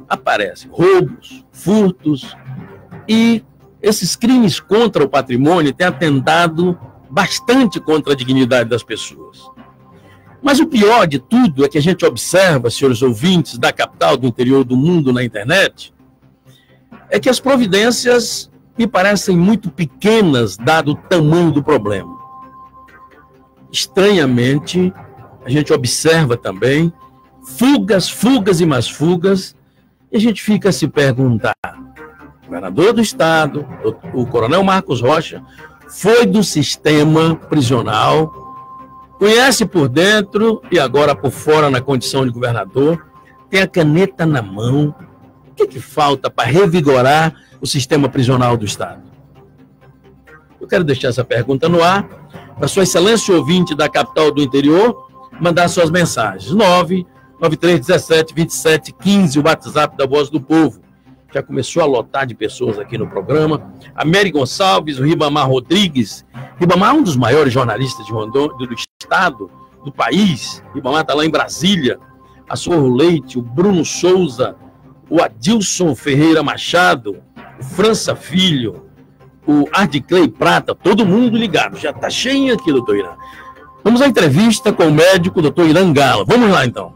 aparecem roubos, furtos, e esses crimes contra o patrimônio têm atentado bastante contra a dignidade das pessoas. Mas o pior de tudo é que a gente observa, senhores ouvintes da capital, do interior do mundo na internet, é que as providências me parecem muito pequenas, dado o tamanho do problema. Estranhamente, a gente observa também fugas e mais fugas, e a gente fica a se perguntar: o governador do estado, o coronel Marcos Rocha, foi do sistema prisional, conhece por dentro e agora por fora na condição de governador, tem a caneta na mão. O que falta para revigorar o sistema prisional do estado? Eu quero deixar essa pergunta no ar, para sua excelência ouvinte da capital do interior, mandar suas mensagens. 993172715, o WhatsApp da Voz do Povo. Já começou a lotar de pessoas aqui no programa. A Mary Gonçalves, o Ribamar Rodrigues. Ribamar é um dos maiores jornalistas de Rondônia, do estado, do país. Ribamar está lá em Brasília. A Socorro Leite, o Bruno Souza, o Adilson Ferreira Machado, o França Filho, o Ardiclei Prata, todo mundo ligado. Já está cheio aqui, doutor Irã. Vamos à entrevista com o médico, doutor Irã Galo. Vamos lá, então.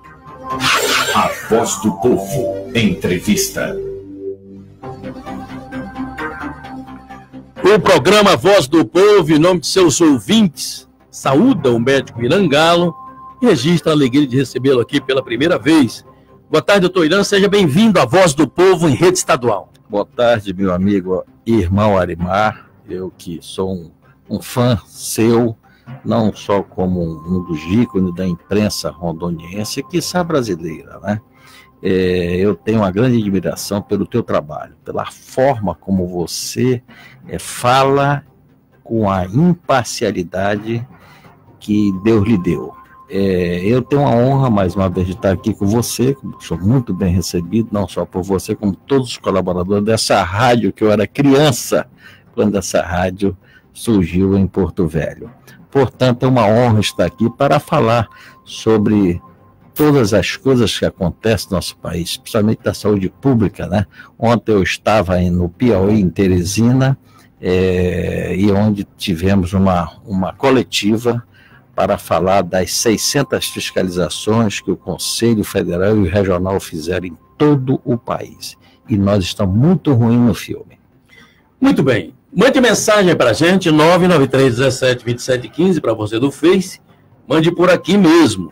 A Voz do Povo. Entrevista. O programa Voz do Povo, em nome de seus ouvintes, saúda o médico Irã Galo e registra a alegria de recebê-lo aqui pela primeira vez. Boa tarde, doutor Irã. Seja bem-vindo à Voz do Povo em rede estadual. Boa tarde, meu amigo irmão Arimar. Eu que sou um fã seu, não só como um dos ícones da imprensa rondoniense, quiçá brasileira, né? Eu tenho uma grande admiração pelo teu trabalho, pela forma como você fala com a imparcialidade que Deus lhe deu. Eu tenho uma honra, mais uma vez, de estar aqui com você, sou muito bem recebido, não só por você, como todos os colaboradores dessa rádio, que eu era criança quando essa rádio surgiu em Porto Velho. Portanto, é uma honra estar aqui para falar sobre todas as coisas que acontecem no nosso país, principalmente da saúde pública, né? Ontem eu estava no Piauí, em Teresina, e onde tivemos uma coletiva para falar das 600 fiscalizações que o Conselho Federal e o Regional fizeram em todo o país. E nós estamos muito ruins no filme. Muito bem. Mande mensagem para a gente, 993172715, para você do Face. Mande por aqui mesmo.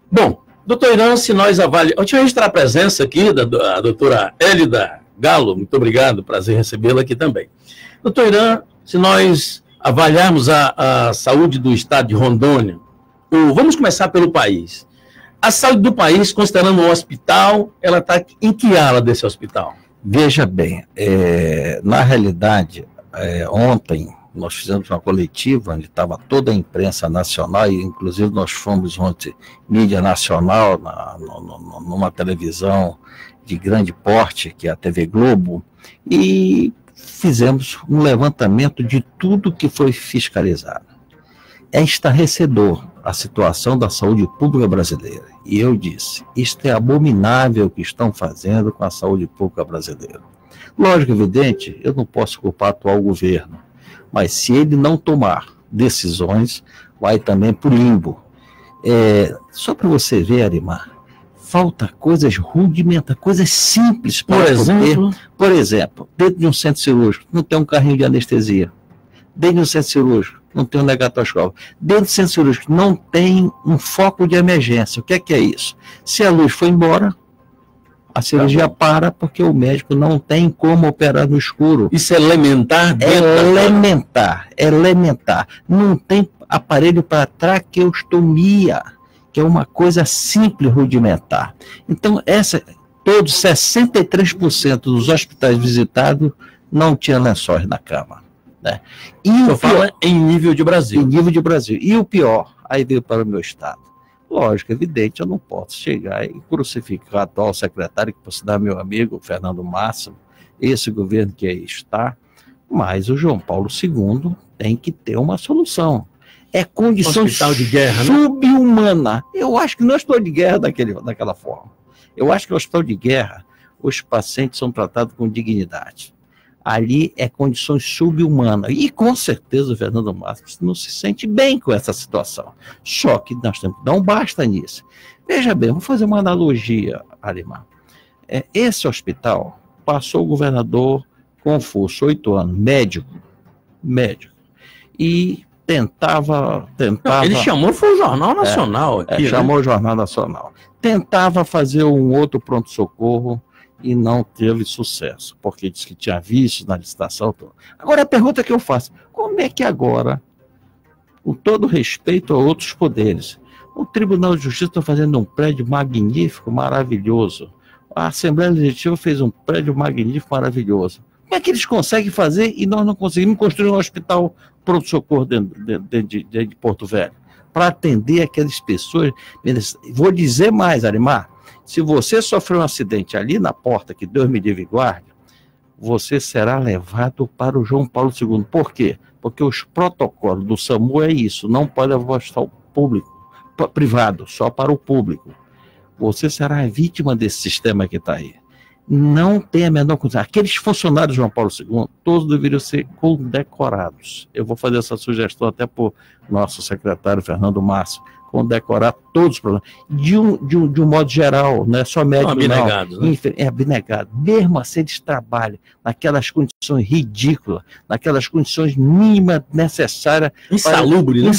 Bom, doutor Irã, se nós avaliamos... Deixa eu registrar a presença aqui da doutora Hélida Galo. Muito obrigado, prazer recebê-la aqui também. Doutor Irã, se nós avaliarmos a saúde do estado de Rondônia, vamos começar pelo país. A saúde do país, considerando o hospital, ela está em que ala desse hospital? Veja bem, na realidade, ontem nós fizemos uma coletiva onde estava toda a imprensa nacional, e inclusive nós fomos ontem, mídia nacional, numa televisão de grande porte, que é a TV Globo, e fizemos um levantamento de tudo que foi fiscalizado. É estarrecedor a situação da saúde pública brasileira. E eu disse, isto é abominável o que estão fazendo com a saúde pública brasileira. Lógico, evidente, eu não posso culpar o atual governo, mas se ele não tomar decisões, vai também para o limbo. Só para você ver, Arimar, falta coisas rudimentares, coisas simples para por exemplo, dentro de um centro cirúrgico, não tem um carrinho de anestesia. Dentro de um centro cirúrgico, não tem um negatoscópio. Dentro do centro cirúrgico, não tem um foco de emergência. O que é isso? Se a luz for embora, a cirurgia para, porque o médico não tem como operar no escuro. Isso é elementar? Elementar. Não tem aparelho para traqueostomia, que é uma coisa simples, rudimentar. Então, todos 63% dos hospitais visitados não tinham lençóis na cama. Né? E eu falo em nível de Brasil. Em nível de Brasil. E o pior, aí veio para o meu estado. Lógico, evidente, eu não posso chegar e crucificar o atual secretário, que por sinal meu amigo, Fernando Máximo, esse governo que aí está, mas o João Paulo II tem que ter uma solução. É condição de guerra, subhumana. Né? Eu acho que não é hospital de guerra daquela forma. Eu acho que é hospital de guerra os pacientes são tratados com dignidade. Ali é condições subhumanas. E com certeza o Fernando Márcio não se sente bem com essa situação. Só que nós temos que dar um basta nisso. Veja bem, vou fazer uma analogia, Arimar. Esse hospital passou o governador Confúcio, 8 anos, médico, e tentava... Ele chamou, foi o Jornal Nacional aqui, né? Chamou o Jornal Nacional. Tentava fazer um outro pronto-socorro e não teve sucesso, porque disse que tinha vícios na licitação toda. Agora a pergunta que eu faço, como é que agora, com todo respeito a outros poderes, o Tribunal de Justiça está fazendo um prédio magnífico, maravilhoso, a Assembleia Legislativa fez um prédio magnífico, maravilhoso, como é que eles conseguem fazer e nós não conseguimos construir um hospital pronto-socorro dentro de Porto Velho, para atender aquelas pessoas? Vou dizer mais, Arimar, se você sofreu um acidente ali na porta, que Deus me livre e guarde, você será levado para o João Paulo II. Por quê? Porque os protocolos do SAMU é isso, não pode apostar o público, privado, só para o público. Você será a vítima desse sistema que está aí. Não tem a menor coisa. Aqueles funcionários do João Paulo II, todos deveriam ser condecorados. Eu vou fazer essa sugestão até para o nosso secretário Fernando Márcio, condecorar todos os problemas, de um modo geral, não é só médico, abnegados, não. Né? É abnegado. Mesmo assim, eles trabalham naquelas condições ridículas, naquelas condições mínimas necessárias. Insalubre, né?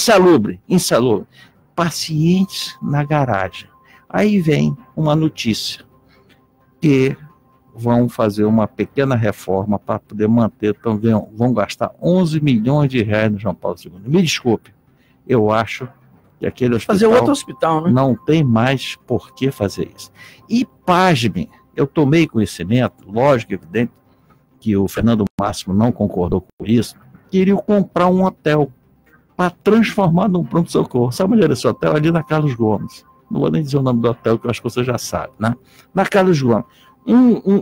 Insalubre. Pacientes na garagem. Aí vem uma notícia que vão fazer uma pequena reforma para poder manter, então vão gastar 11 milhões de reais no João Paulo II. Me desculpe, eu acho que aquele hospital... Fazer outro hospital, né? Não tem mais por que fazer isso. E, pasmem, eu tomei conhecimento, lógico, evidente, que o Fernando Máximo não concordou com isso, queria comprar um hotel para transformar num pronto-socorro. Sabe onde era esse hotel? Ali na Carlos Gomes. Não vou nem dizer o nome do hotel, que eu acho que você já sabe, né? Na Carlos Gomes.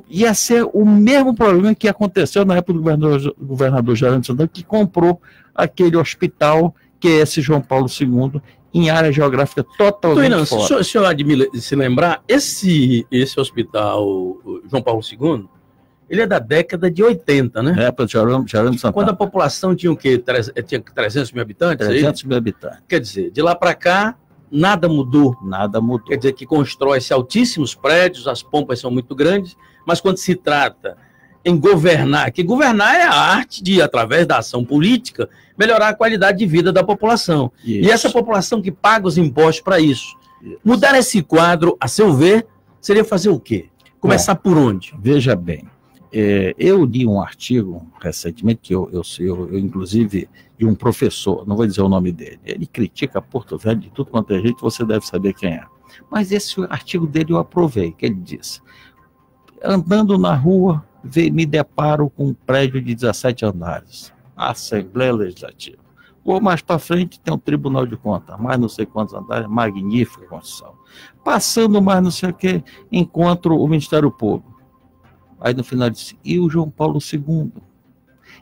Ia ser o mesmo problema que aconteceu na época do governador Geraldo Santana, que comprou aquele hospital, que é esse João Paulo II, em área geográfica totalmente fora. Se o senhor admira se lembrar, esse hospital, o João Paulo II, ele é da década de 80, né? É, para Geraldo Santana. Quando a população tinha o quê? Tinha 300 mil habitantes? 300 mil habitantes. Quer dizer, de lá para cá, nada mudou. Nada mudou. Quer dizer que constrói-se altíssimos prédios, as pompas são muito grandes, mas quando se trata em governar, que governar é a arte de, através da ação política, melhorar a qualidade de vida da população. Isso. E essa população que paga os impostos para isso. Mudar esse quadro, a seu ver, seria fazer o quê? Começar por onde? Veja bem, eu li um artigo recentemente, que eu inclusive, de um professor, não vou dizer o nome dele, ele critica Porto Velho de tudo quanto é jeito, você deve saber quem é. Mas esse artigo dele eu aprovei, que ele disse: andando na rua, me deparo com um prédio de 17 andares, a Assembleia Legislativa. Vou mais para frente, tem um Tribunal de Contas, mais não sei quantos andares, magnífica construção. Passando mais não sei o que, encontro o Ministério Público. Aí no final disse: e o João Paulo II?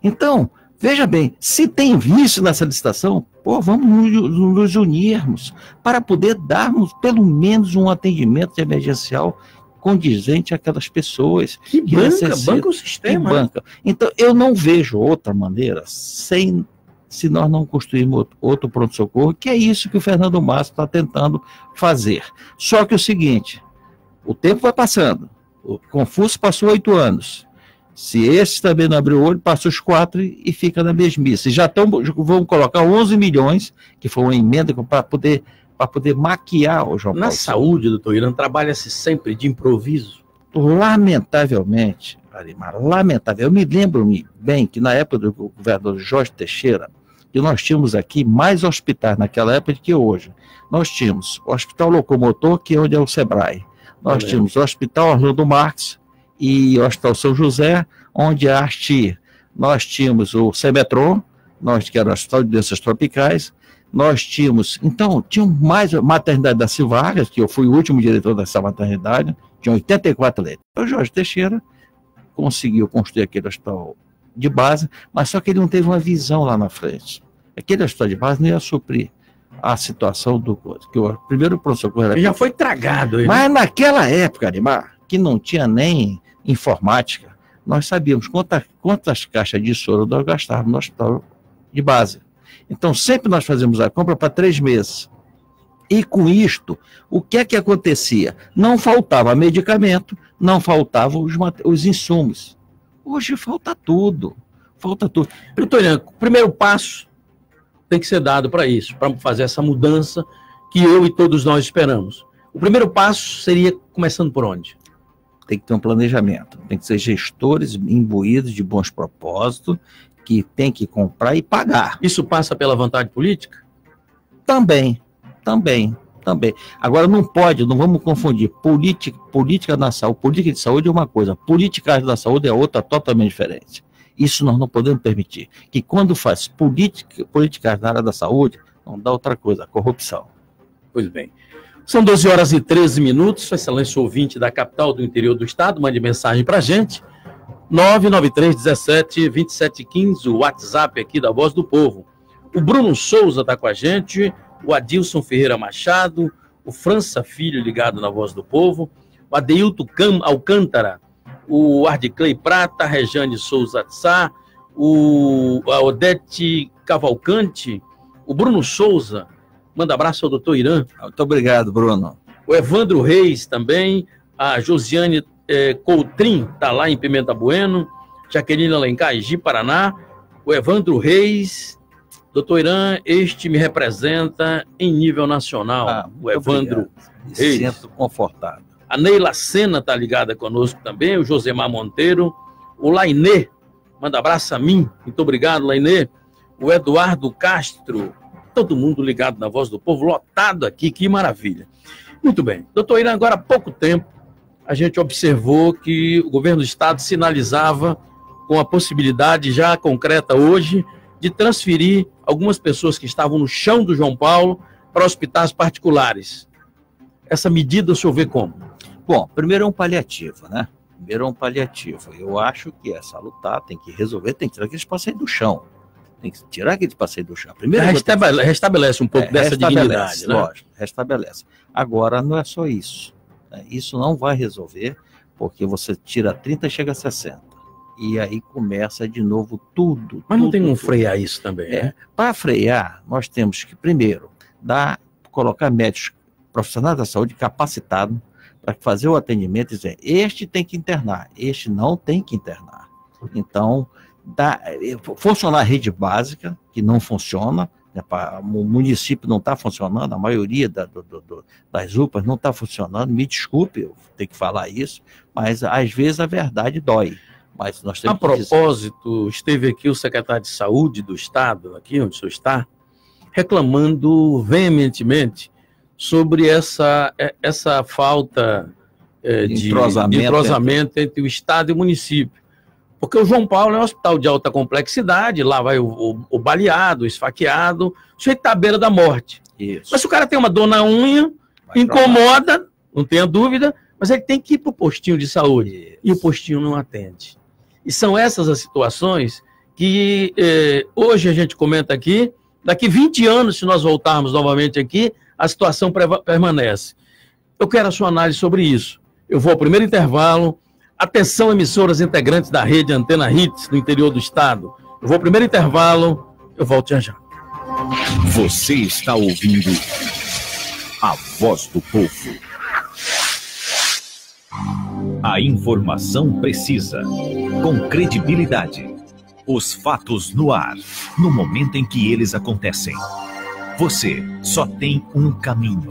Então, veja bem, se tem vício nessa licitação, vamos nos unirmos para poder darmos pelo menos um atendimento emergencial condizente àquelas pessoas que banca o sistema. Banca. Então, eu não vejo outra maneira se nós não construirmos outro pronto-socorro, que é isso que o Fernando Márcio está tentando fazer. Só que é o seguinte, o tempo vai passando, o Confúcio passou 8 anos, se esse também não abrir o olho, passa os 4 e fica na mesmice. Vão colocar 11 milhões, que foi uma emenda para poder maquiar o João Paulo. Na saúde, doutor Irã, trabalha-se sempre de improviso? Lamentavelmente, Arimar, lamentável. Eu me lembro bem que na época do governador Jorge Teixeira, que nós tínhamos aqui mais hospitais naquela época do que hoje. Nós tínhamos o Hospital Locomotor, que é onde é o Sebrae. Nós tínhamos o Hospital Orlando Marques e o Hospital São José, onde é a Asti. Nós tínhamos o Semetron, que era o Hospital de Doenças Tropicais. Nós tínhamos, então, mais maternidade da Silvargas, que eu fui o último diretor dessa maternidade, tinha 84 leitos. O Jorge Teixeira conseguiu construir aquele hospital de base, mas só que ele não teve uma visão lá na frente. Aquele hospital de base não ia suprir a situação do que o primeiro pronto-socorro era... Já foi tragado. Mas naquela época, Arimar, que não tinha nem informática, nós sabíamos quantas caixas de soro nós gastávamos no hospital de base. Então, sempre nós fazíamos a compra para 3 meses. E com isto, o que é que acontecia? Não faltava medicamento, não faltavam os insumos. Hoje falta tudo. Falta tudo. Doutor Irã, o primeiro passo tem que ser dado para isso, para fazer essa mudança que eu e todos nós esperamos. O primeiro passo seria começando por onde? Tem que ter um planejamento. Tem que ser gestores imbuídos de bons propósitos, que tem que comprar e pagar. Isso passa pela vontade política? Também. Agora não vamos confundir política na saúde. Política de saúde é uma coisa, politicagem da saúde é outra, totalmente diferente. Isso nós não podemos permitir. Que quando faz politicagem na área da saúde, não dá outra coisa, corrupção. Pois bem. São 12 horas e 13 minutos. Excelência ouvinte da capital do interior do estado, mande mensagem para a gente. 993-17-2715, o WhatsApp aqui da Voz do Povo. O Bruno Souza está com a gente, o Adilson Ferreira Machado, o França Filho ligado na Voz do Povo, o Adeilton Alcântara, o Ardiclei Prata, a Rejane Souza Tsá, a Odete Cavalcante, o Bruno Souza, manda abraço ao doutor Irã. Muito obrigado, Bruno. O Evandro Reis também, a Josiane Coutrin, está lá em Pimenta Bueno, Jaqueline Alencar, Igi, Paraná, o Evandro Reis, doutor Irã, este me representa em nível nacional, o Evandro Reis. Me sinto confortável. A Neila Sena está ligada conosco também, o Josemar Monteiro, o Lainê, manda abraço a mim, muito obrigado, Lainê, o Eduardo Castro, todo mundo ligado na Voz do Povo, lotado aqui, que maravilha. Muito bem, doutor Irã, agora há pouco tempo, a gente observou que o governo do estado sinalizava com a possibilidade já concreta hoje de transferir algumas pessoas que estavam no chão do João Paulo para hospitais particulares. Essa medida o senhor vê como? Bom, primeiro é um paliativo, né? Eu acho que é salutar, tem que resolver, tem que tirar aqueles passeios do chão. Tem que tirar aqueles passeios do chão. Primeiro restabelece um pouco dessa dignidade, né? Lógico, restabelece. Agora, não é só isso. Isso não vai resolver, porque você tira 30 e chega a 60. E aí começa de novo tudo. Mas não tem como frear isso também, né? Para frear, nós temos que, primeiro, colocar médicos profissionais da saúde capacitados para fazer o atendimento e dizer, este tem que internar, este não tem que internar. Então, funcionar a rede básica, que não funciona, o município não está funcionando, a maioria das UPAs não está funcionando, me desculpe, eu tenho que falar isso, mas às vezes a verdade dói. Mas nós temos a propósito, esteve aqui o secretário de Saúde do Estado, aqui onde o senhor está, reclamando veementemente sobre essa falta de entrosamento entre o Estado e o município. Porque o João Paulo é um hospital de alta complexidade, lá vai o baleado, o esfaqueado, o sujeito está à beira da morte. Isso. Mas se o cara tem uma dor na unha, incomoda, não tenha dúvida, mas ele tem que ir para o postinho de saúde. Isso. E o postinho não atende. E são essas as situações que hoje a gente comenta aqui, daqui 20 anos, se nós voltarmos novamente aqui, a situação permanece. Eu quero a sua análise sobre isso. Eu vou ao primeiro intervalo. Atenção, emissoras integrantes da rede Antena Hits no interior do estado. Eu vou ao primeiro intervalo, eu volto já já. Você está ouvindo a Voz do Povo. A informação precisa, com credibilidade. Os fatos no ar, no momento em que eles acontecem. Você só tem um caminho.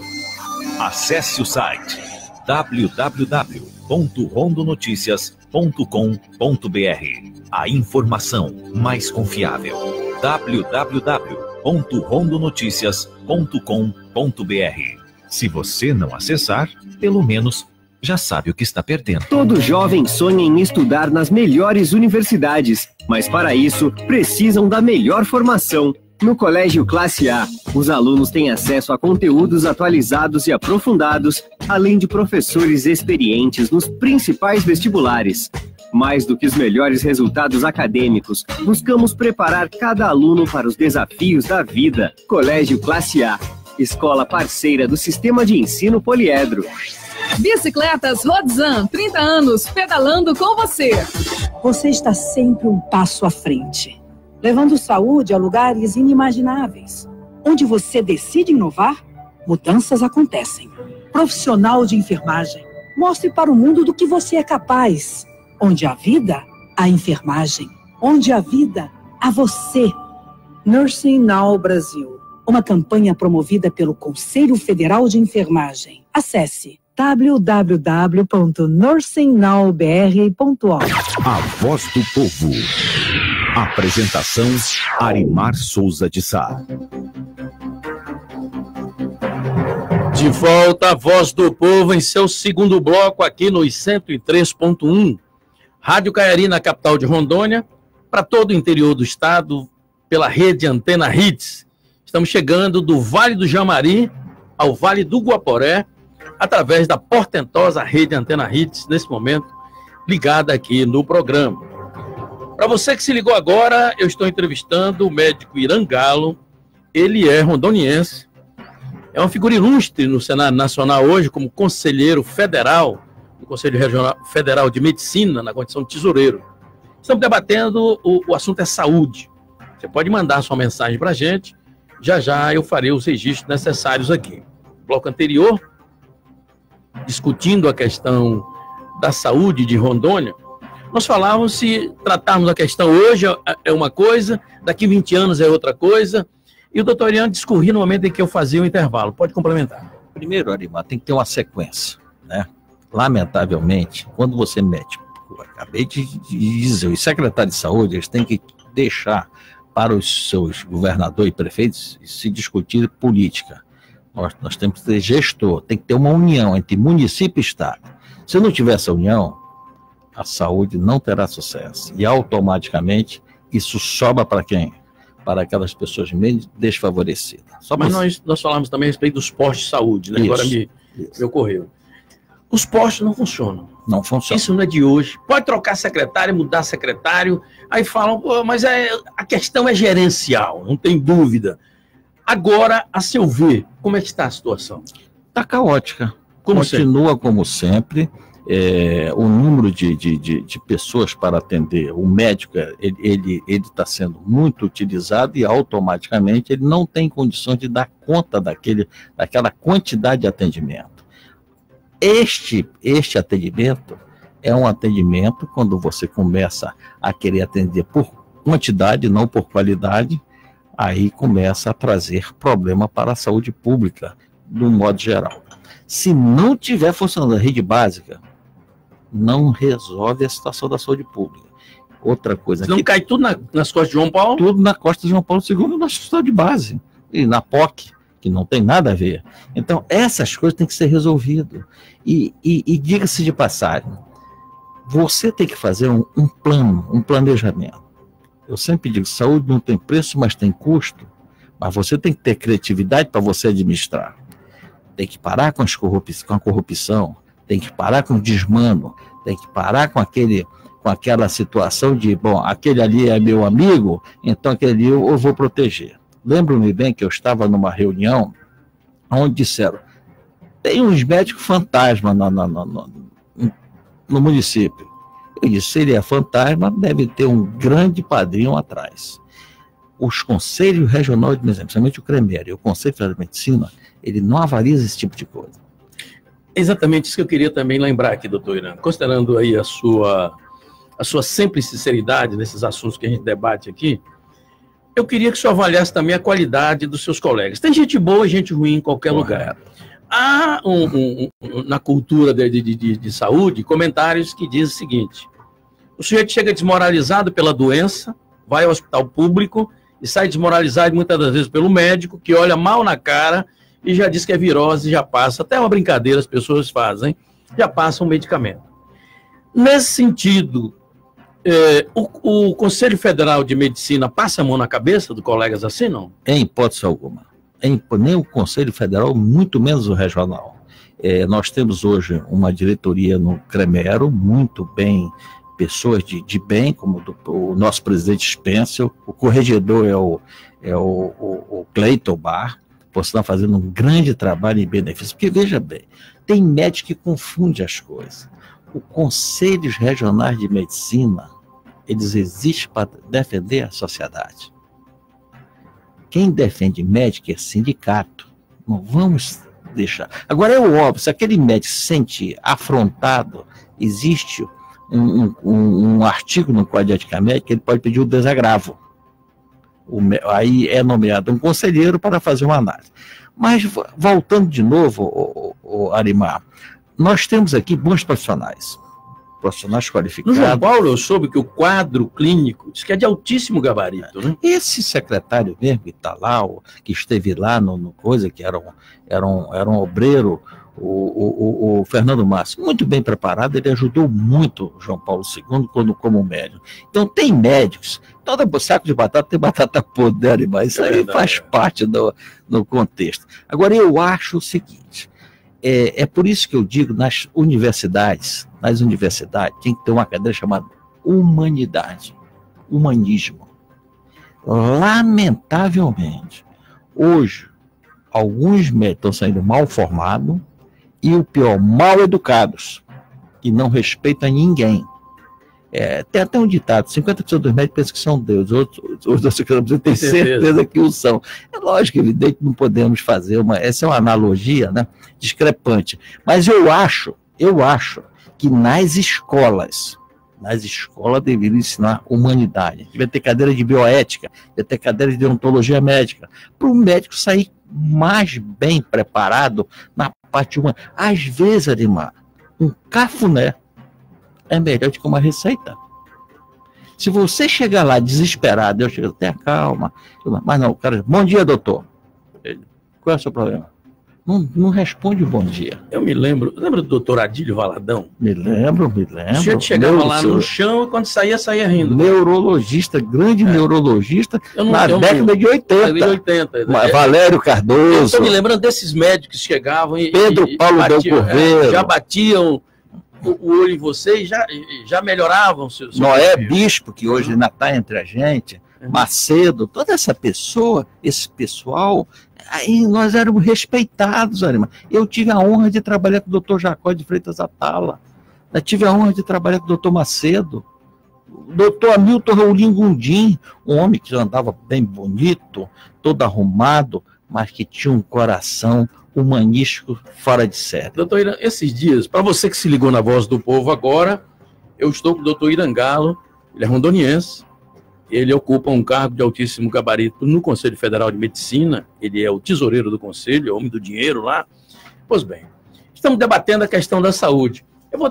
Acesse o site www.rondonoticias.com.br. A informação mais confiável. www.rondonoticias.com.br. Se você não acessar, pelo menos já sabe o que está perdendo. Todo jovem sonha em estudar nas melhores universidades, mas para isso precisam da melhor formação. No Colégio Classe A, os alunos têm acesso a conteúdos atualizados e aprofundados, além de professores experientes nos principais vestibulares. Mais do que os melhores resultados acadêmicos, buscamos preparar cada aluno para os desafios da vida. Colégio Classe A, escola parceira do Sistema de Ensino Poliedro. Bicicletas Rodzan, 30 anos, pedalando com você. Você está sempre um passo à frente, levando saúde a lugares inimagináveis. Onde você decide inovar, mudanças acontecem. Profissional de enfermagem, mostre para o mundo do que você é capaz. Onde há vida, há enfermagem. Onde há vida, há você. Nursing Now Brasil, uma campanha promovida pelo Conselho Federal de Enfermagem. Acesse www.nursingnowbr.org. A Voz do Povo. Apresentação: Arimar Souza de Sá. De volta a Voz do Povo em seu segundo bloco aqui nos 103.1. Rádio Caiari na capital de Rondônia, para todo o interior do estado, pela rede Antena Hits. Estamos chegando do Vale do Jamari ao Vale do Guaporé, através da portentosa rede Antena Hits, nesse momento, ligada aqui no programa. Para você que se ligou agora, eu estou entrevistando o médico Irã Galo. Ele é rondoniense, é uma figura ilustre no Senado Nacional hoje, como conselheiro federal, do Conselho Regional Federal de Medicina, na condição de tesoureiro. Estamos debatendo, o assunto é saúde. Você pode mandar sua mensagem para a gente, já eu farei os registros necessários aqui. No bloco anterior, discutindo a questão da saúde de Rondônia, nós falávamos se tratarmos a questão hoje é uma coisa, daqui 20 anos é outra coisa, e o doutor Ian discorria no momento em que eu fazia o intervalo. Pode complementar. Primeiro, Arimar, tem que ter uma sequência, né? Lamentavelmente, quando você mete, acabei de dizer, os secretários de saúde, eles têm que deixar para os seus governadores e prefeitos se discutir política. Nós temos que ter gestor, tem que ter uma união entre município e estado. Se não tiver essa união, a saúde não terá sucesso. E automaticamente isso sobra para quem? Para aquelas pessoas menos desfavorecidas. Mas nós falamos também a respeito dos postos de saúde, né? Agora me ocorreu. Os postos não funcionam. Não funcionam. Isso não é de hoje. Pode trocar secretário, mudar secretário, aí falam, mas a questão é gerencial, não tem dúvida. Agora, a seu ver, como é que está a situação? Está caótica. Continua sempre. Como sempre. O número de pessoas para atender o médico, ele está sendo muito utilizado e automaticamente ele não tem condições de dar conta daquela quantidade de atendimento. Este atendimento é um atendimento quando você começa a querer atender por quantidade, não por qualidade, aí começa a trazer problema para a saúde pública, de um modo geral. Se não tiver funcionando a rede básica, não resolve a situação da saúde pública. Outra coisa... Não cai tudo nas costas de João Paulo? Tudo na costa de João Paulo II, na hospital de base. E na POC, que não tem nada a ver. Então, essas coisas têm que ser resolvidas. E diga-se de passagem, você tem que fazer um plano, um planejamento. Eu sempre digo, saúde não tem preço, mas tem custo. Mas você tem que ter criatividade para você administrar. Tem que parar com a corrupção, tem que parar com o desmano, tem que parar com aquela situação de, bom, aquele ali é meu amigo, então aquele ali eu vou proteger. Lembro-me bem que eu estava numa reunião onde disseram, tem uns médicos fantasma no município. Eu disse, se ele é fantasma, deve ter um grande padrinho atrás. Os conselhos regionais de medicina, principalmente o CREMER e o Conselho Federal de Medicina, ele não avaliza esse tipo de coisa. Exatamente isso que eu queria também lembrar aqui, doutor Irã. Considerando aí a sua sempre sinceridade nesses assuntos que a gente debate aqui, eu queria que o senhor avaliasse também a qualidade dos seus colegas. Tem gente boa e gente ruim em qualquer lugar. Há na cultura de saúde comentários que dizem o seguinte: o sujeito chega desmoralizado pela doença, vai ao hospital público e sai desmoralizado muitas das vezes pelo médico, que olha mal na cara e já diz que é virose, já passa, até uma brincadeira as pessoas fazem, já passa um medicamento. Nesse sentido, o Conselho Federal de Medicina passa a mão na cabeça dos colegas assim, não? Em hipótese alguma. Nem o Conselho Federal, muito menos o regional. Nós temos hoje uma diretoria no CREMERO, muito bem, pessoas de bem, como o nosso presidente Spencer, o corregedor é o Cleiton Bar, você está fazendo um grande trabalho em benefício, porque veja bem, Tem médico que confunde as coisas. Os conselhos regionais de medicina, eles existem para defender a sociedade. Quem defende médico é sindicato. Não vamos deixar. Agora é óbvio, se aquele médico se sentir afrontado, existe um artigo no Código de Ética Médica, ele pode pedir o desagravo. Aí é nomeado um conselheiro para fazer uma análise. Mas, voltando de novo, Arimar, nós temos aqui bons profissionais qualificados. No João Paulo, eu soube que o quadro clínico diz que é de altíssimo gabarito, né? Esse secretário mesmo que está lá, que esteve lá no coisa, que era um obreiro, o Fernando Márcio, muito bem preparado, ele ajudou muito o João Paulo II como médico. Então, tem médicos, todo saco de batata tem batata podre, mas isso aí faz parte do contexto. Agora, eu acho o seguinte, é por isso que eu digo, nas universidades tem que ter uma cadeira chamada humanidade, humanismo. Lamentavelmente, hoje, alguns médicos estão saindo mal formados e, o pior, mal educados, que não respeitam ninguém. Tem até um ditado, 50% dos médicos pensam que são Deus, outros 50% têm certeza que o são. É lógico, evidente, não podemos fazer essa é uma analogia, né, discrepante. Mas eu acho que nas escolas deveriam ensinar humanidade. Devia ter cadeira de bioética, devia ter cadeira de deontologia médica, para o médico sair mais bem preparado na parte humana. Às vezes, Arimar, um cafuné é melhor do que uma receita. Se você chegar lá desesperado, eu chego até calma, mas não, cara, bom dia, doutor. Qual é o seu problema? Não responde bom dia. Eu me lembro, lembra do doutor Adílio Valadão? Me lembro. O senhor chegava lá no chão e quando saía rindo. Neurologista, grande neurologista, na década de 80. Valério Cardoso. Estou me lembrando desses médicos que chegavam e Pedro Paulo Del Corveiro. Já batiam o olho em você e já melhoravam seu Noé Bispo, que hoje ainda está entre a gente, Macedo, toda esse pessoal, aí nós éramos respeitados, Arimar. Eu tive a honra de trabalhar com o doutor Jacó de Freitas Atala, eu tive a honra de trabalhar com o doutor Macedo, o doutor Hamilton Raulin Gundim, um homem que andava bem bonito, todo arrumado, mas que tinha um coração humanístico fora de série. Doutor Irã, esses dias, para você que se ligou na Voz do Povo agora, eu estou com o doutor Irangalo, ele é rondoniense, ele ocupa um cargo de altíssimo gabarito no Conselho Federal de Medicina, ele é o tesoureiro do Conselho, é o homem do dinheiro lá. Pois bem, estamos debatendo a questão da saúde.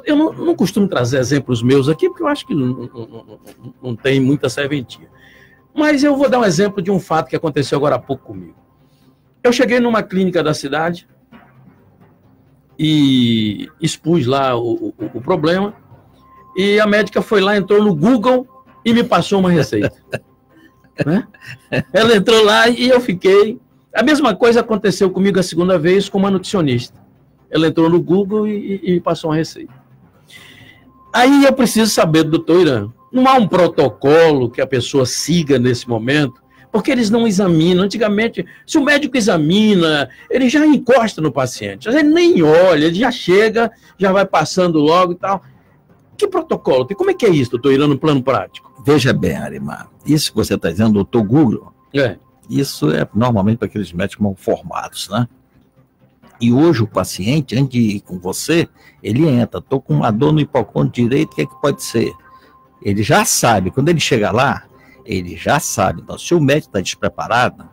Eu não costumo trazer exemplos meus aqui, porque eu acho que não tem muita serventia. Mas eu vou dar um exemplo de um fato que aconteceu agora há pouco comigo. Eu cheguei numa clínica da cidade e expus lá o problema, e a médica foi lá, entrou no Google e me passou uma receita. Né? Ela entrou lá e eu fiquei... A mesma coisa aconteceu comigo a segunda vez com uma nutricionista. Ela entrou no Google e me passou uma receita. Aí eu preciso saber, doutor Irã, não há um protocolo que a pessoa siga nesse momento? Porque eles não examinam. Antigamente, se o médico examina, ele já encosta no paciente. Ele nem olha, ele já chega, já vai passando logo e tal. Que protocolo? Como é que é isso, doutor Irã, no plano prático? Veja bem, Arimar, isso que você está dizendo, doutor Google, isso é normalmente para aqueles médicos mal formados, né? E hoje o paciente, antes de ir com você, ele entra, estou com uma dor no hipocôndrio direito, o que é que pode ser? Ele já sabe, quando ele chega lá, ele já sabe. Então, se o médico está despreparado,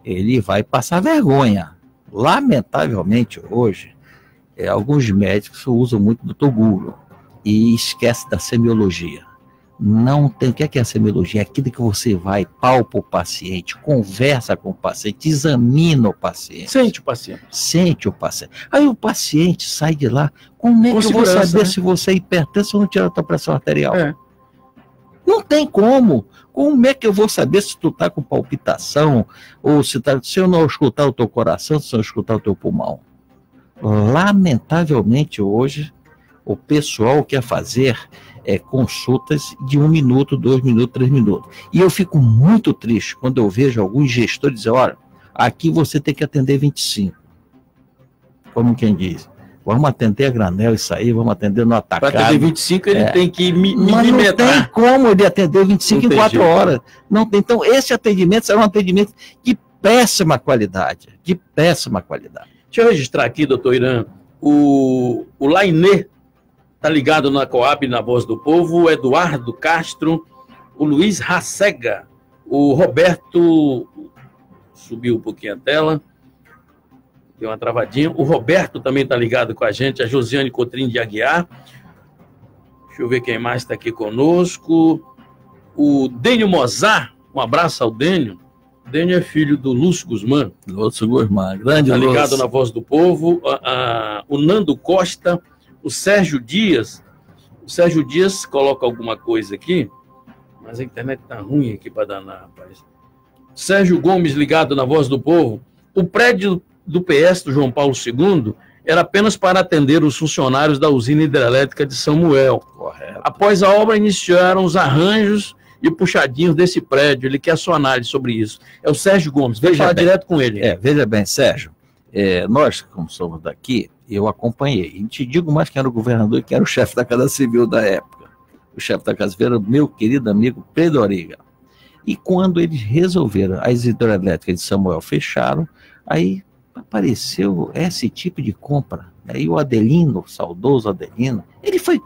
ele vai passar vergonha. Lamentavelmente, hoje, alguns médicos usam muito o doutor Google e esquece da semiologia. Não tem. O que é a semiologia? É aquilo que você vai, palpa o paciente, conversa com o paciente, examina o paciente. Sente o paciente. Sente o paciente. Aí o paciente sai de lá, como é que eu vou saber se você é hipertenso ou não tira a tua pressão arterial? Não tem como. Como é que eu vou saber se tu tá com palpitação, ou se eu não escutar o teu coração, se eu não escutar o teu pulmão? Lamentavelmente, hoje, o pessoal quer fazer consultas de 1 minuto, 2 minutos, 3 minutos. E eu fico muito triste quando eu vejo alguns gestores dizer, olha, aqui você tem que atender 25. Como quem diz, Vamos atender a granel isso aí, vamos atender no atacado. Para atender 25, ele tem que Mas não tem como ele atender 25 em 4 horas. Não tem. Então, esse atendimento será um atendimento de péssima qualidade. De péssima qualidade. Deixa eu registrar aqui, doutor Irã, o Lainê está ligado na Coab, na Voz do Povo, o Eduardo Castro, o Luiz Racega, o Roberto, subiu um pouquinho a tela, deu uma travadinha, o Roberto também está ligado com a gente, a Josiane Cotrim de Aguiar, deixa eu ver quem mais está aqui conosco, o Dênio Mozart, um abraço ao Dênio. Dênio é filho do Lúcio Guzmán. Lúcio Guzmán, grande Lúcio. Está ligado Lúcio. na Voz do Povo. O Nando Costa, o Sérgio Dias. O Sérgio Dias coloca alguma coisa aqui, mas a internet está ruim aqui para danar, rapaz. Sérgio Gomes ligado na Voz do Povo. O prédio do PS do João Paulo II era apenas para atender os funcionários da usina hidrelétrica de Samuel. Correto. Após a obra, iniciaram os arranjos e puxadinhos desse prédio. Ele quer a sua análise sobre isso. É o Sérgio Gomes. Veja falar direto com ele. Veja bem, Sérgio, nós, como somos daqui, eu acompanhei. E te digo mais quem era o governador e quem era o chefe da Casa Civil da época. O chefe da Casa Civil era o meu querido amigo Pedro Origa. E quando eles resolveram, as hidrelétricas de Samuel fecharam, aí apareceu esse tipo de compra. E o Adelino, o saudoso Adelino, ele foi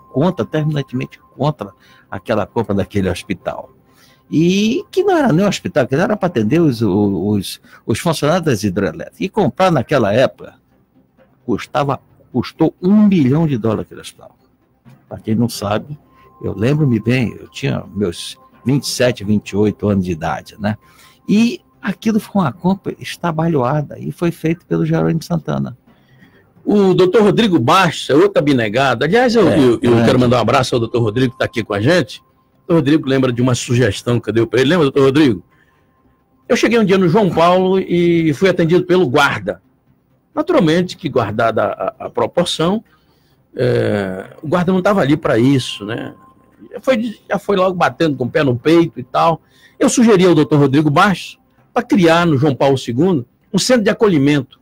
terminantemente contra aquela compra daquele hospital. E que não era nem um hospital, que era para atender os funcionários das hidrelétricas. E comprar naquela época custou $1 bilhão aquele hospital. Para quem não sabe, eu lembro-me bem, eu tinha meus 27, 28 anos de idade, né? E aquilo foi uma compra estabalhoada e foi feito pelo Jerônimo Santana. O doutor Rodrigo Baixa, outro abnegado. Aliás, eu quero mandar um abraço ao doutor Rodrigo, que está aqui com a gente. O doutor Rodrigo lembra de uma sugestão que eu dei para ele. Lembra, doutor Rodrigo? Eu cheguei um dia no João Paulo e fui atendido pelo guarda. Naturalmente, que guardada a proporção, o guarda não estava ali para isso, né? Já foi logo batendo com o pé no peito e tal. Eu sugeri ao doutor Rodrigo Baixa para criar no João Paulo II um centro de acolhimento.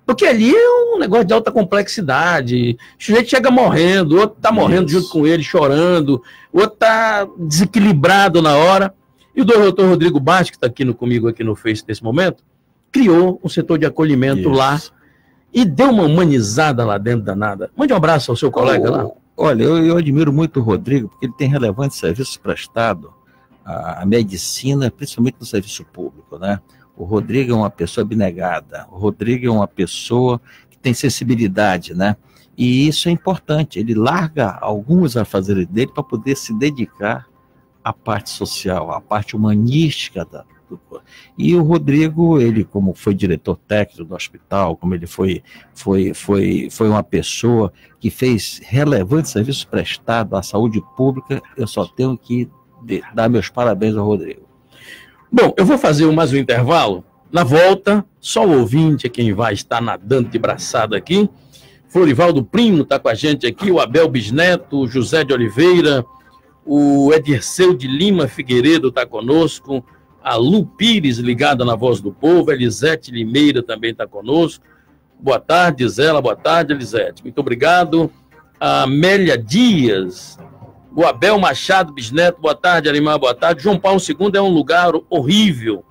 Porque ali é um negócio de alta complexidade. O sujeito chega morrendo, o outro está morrendo junto com ele, chorando, o outro está desequilibrado na hora. E o doutor Rodrigo Baixa, que está comigo aqui no Face nesse momento, criou um setor de acolhimento lá e deu uma humanizada lá dentro danada. Mande um abraço ao seu colega lá. Olha, eu admiro muito o Rodrigo, porque ele tem relevantes serviços prestados à medicina, principalmente no serviço público, né? O Rodrigo é uma pessoa abnegada, o Rodrigo é uma pessoa que tem sensibilidade, né? E isso é importante, ele larga alguns afazeres dele para poder se dedicar à parte social, à parte humanística E o Rodrigo, ele como foi diretor técnico do hospital, como ele foi uma pessoa que fez relevantes serviços prestados à saúde pública, eu só tenho que dar meus parabéns ao Rodrigo. Bom, eu vou fazer mais um intervalo. Na volta, só o ouvinte é quem vai estar nadando de braçada aqui. Florivaldo Primo está com a gente aqui, o Abel Bisneto, o José de Oliveira, o Edirceu de Lima Figueiredo está conosco, a Lu Pires ligada na Voz do Povo, a Elisete Limeira também está conosco. Boa tarde, Zela, boa tarde, Elisete. Muito obrigado. A Amélia Dias, o Abel Machado Bisneto, boa tarde, Arimar, boa tarde. João Paulo II é um lugar horrível.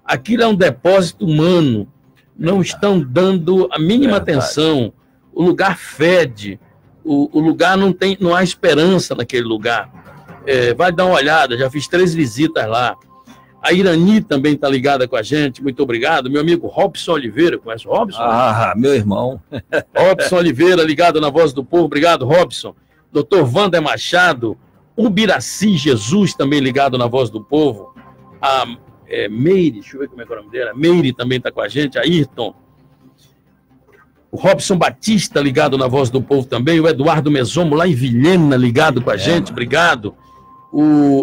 Aquilo é um depósito humano. Não estão dando a mínima atenção. O lugar fede. O lugar não há esperança naquele lugar. Vai dar uma olhada, já fiz 3 visitas lá. A Irani também está ligada com a gente, muito obrigado. Meu amigo Robson Oliveira, conhece o Robson? Ah, meu irmão. Robson Oliveira, ligado na Voz do Povo, obrigado, Robson. Doutor Wander Machado, Ubiraci Jesus, também ligado na Voz do Povo. A Meire, deixa eu ver como é que é o nome dela. Meire também está com a gente, a Ayrton. O Robson Batista, ligado na Voz do Povo também. O Eduardo Mesomo, lá em Vilhena, ligado com a gente, obrigado.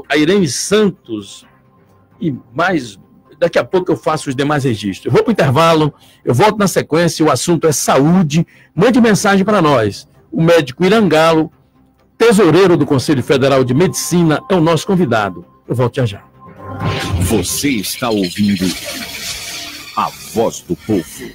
A Irene Santos. E mais, daqui a pouco eu faço os demais registros. Eu vou para o intervalo, eu volto na sequência, o assunto é saúde. Mande mensagem para nós. O médico Irangalo, tesoureiro do Conselho Federal de Medicina, é o nosso convidado. Eu volto já já. Você está ouvindo a Voz do Povo.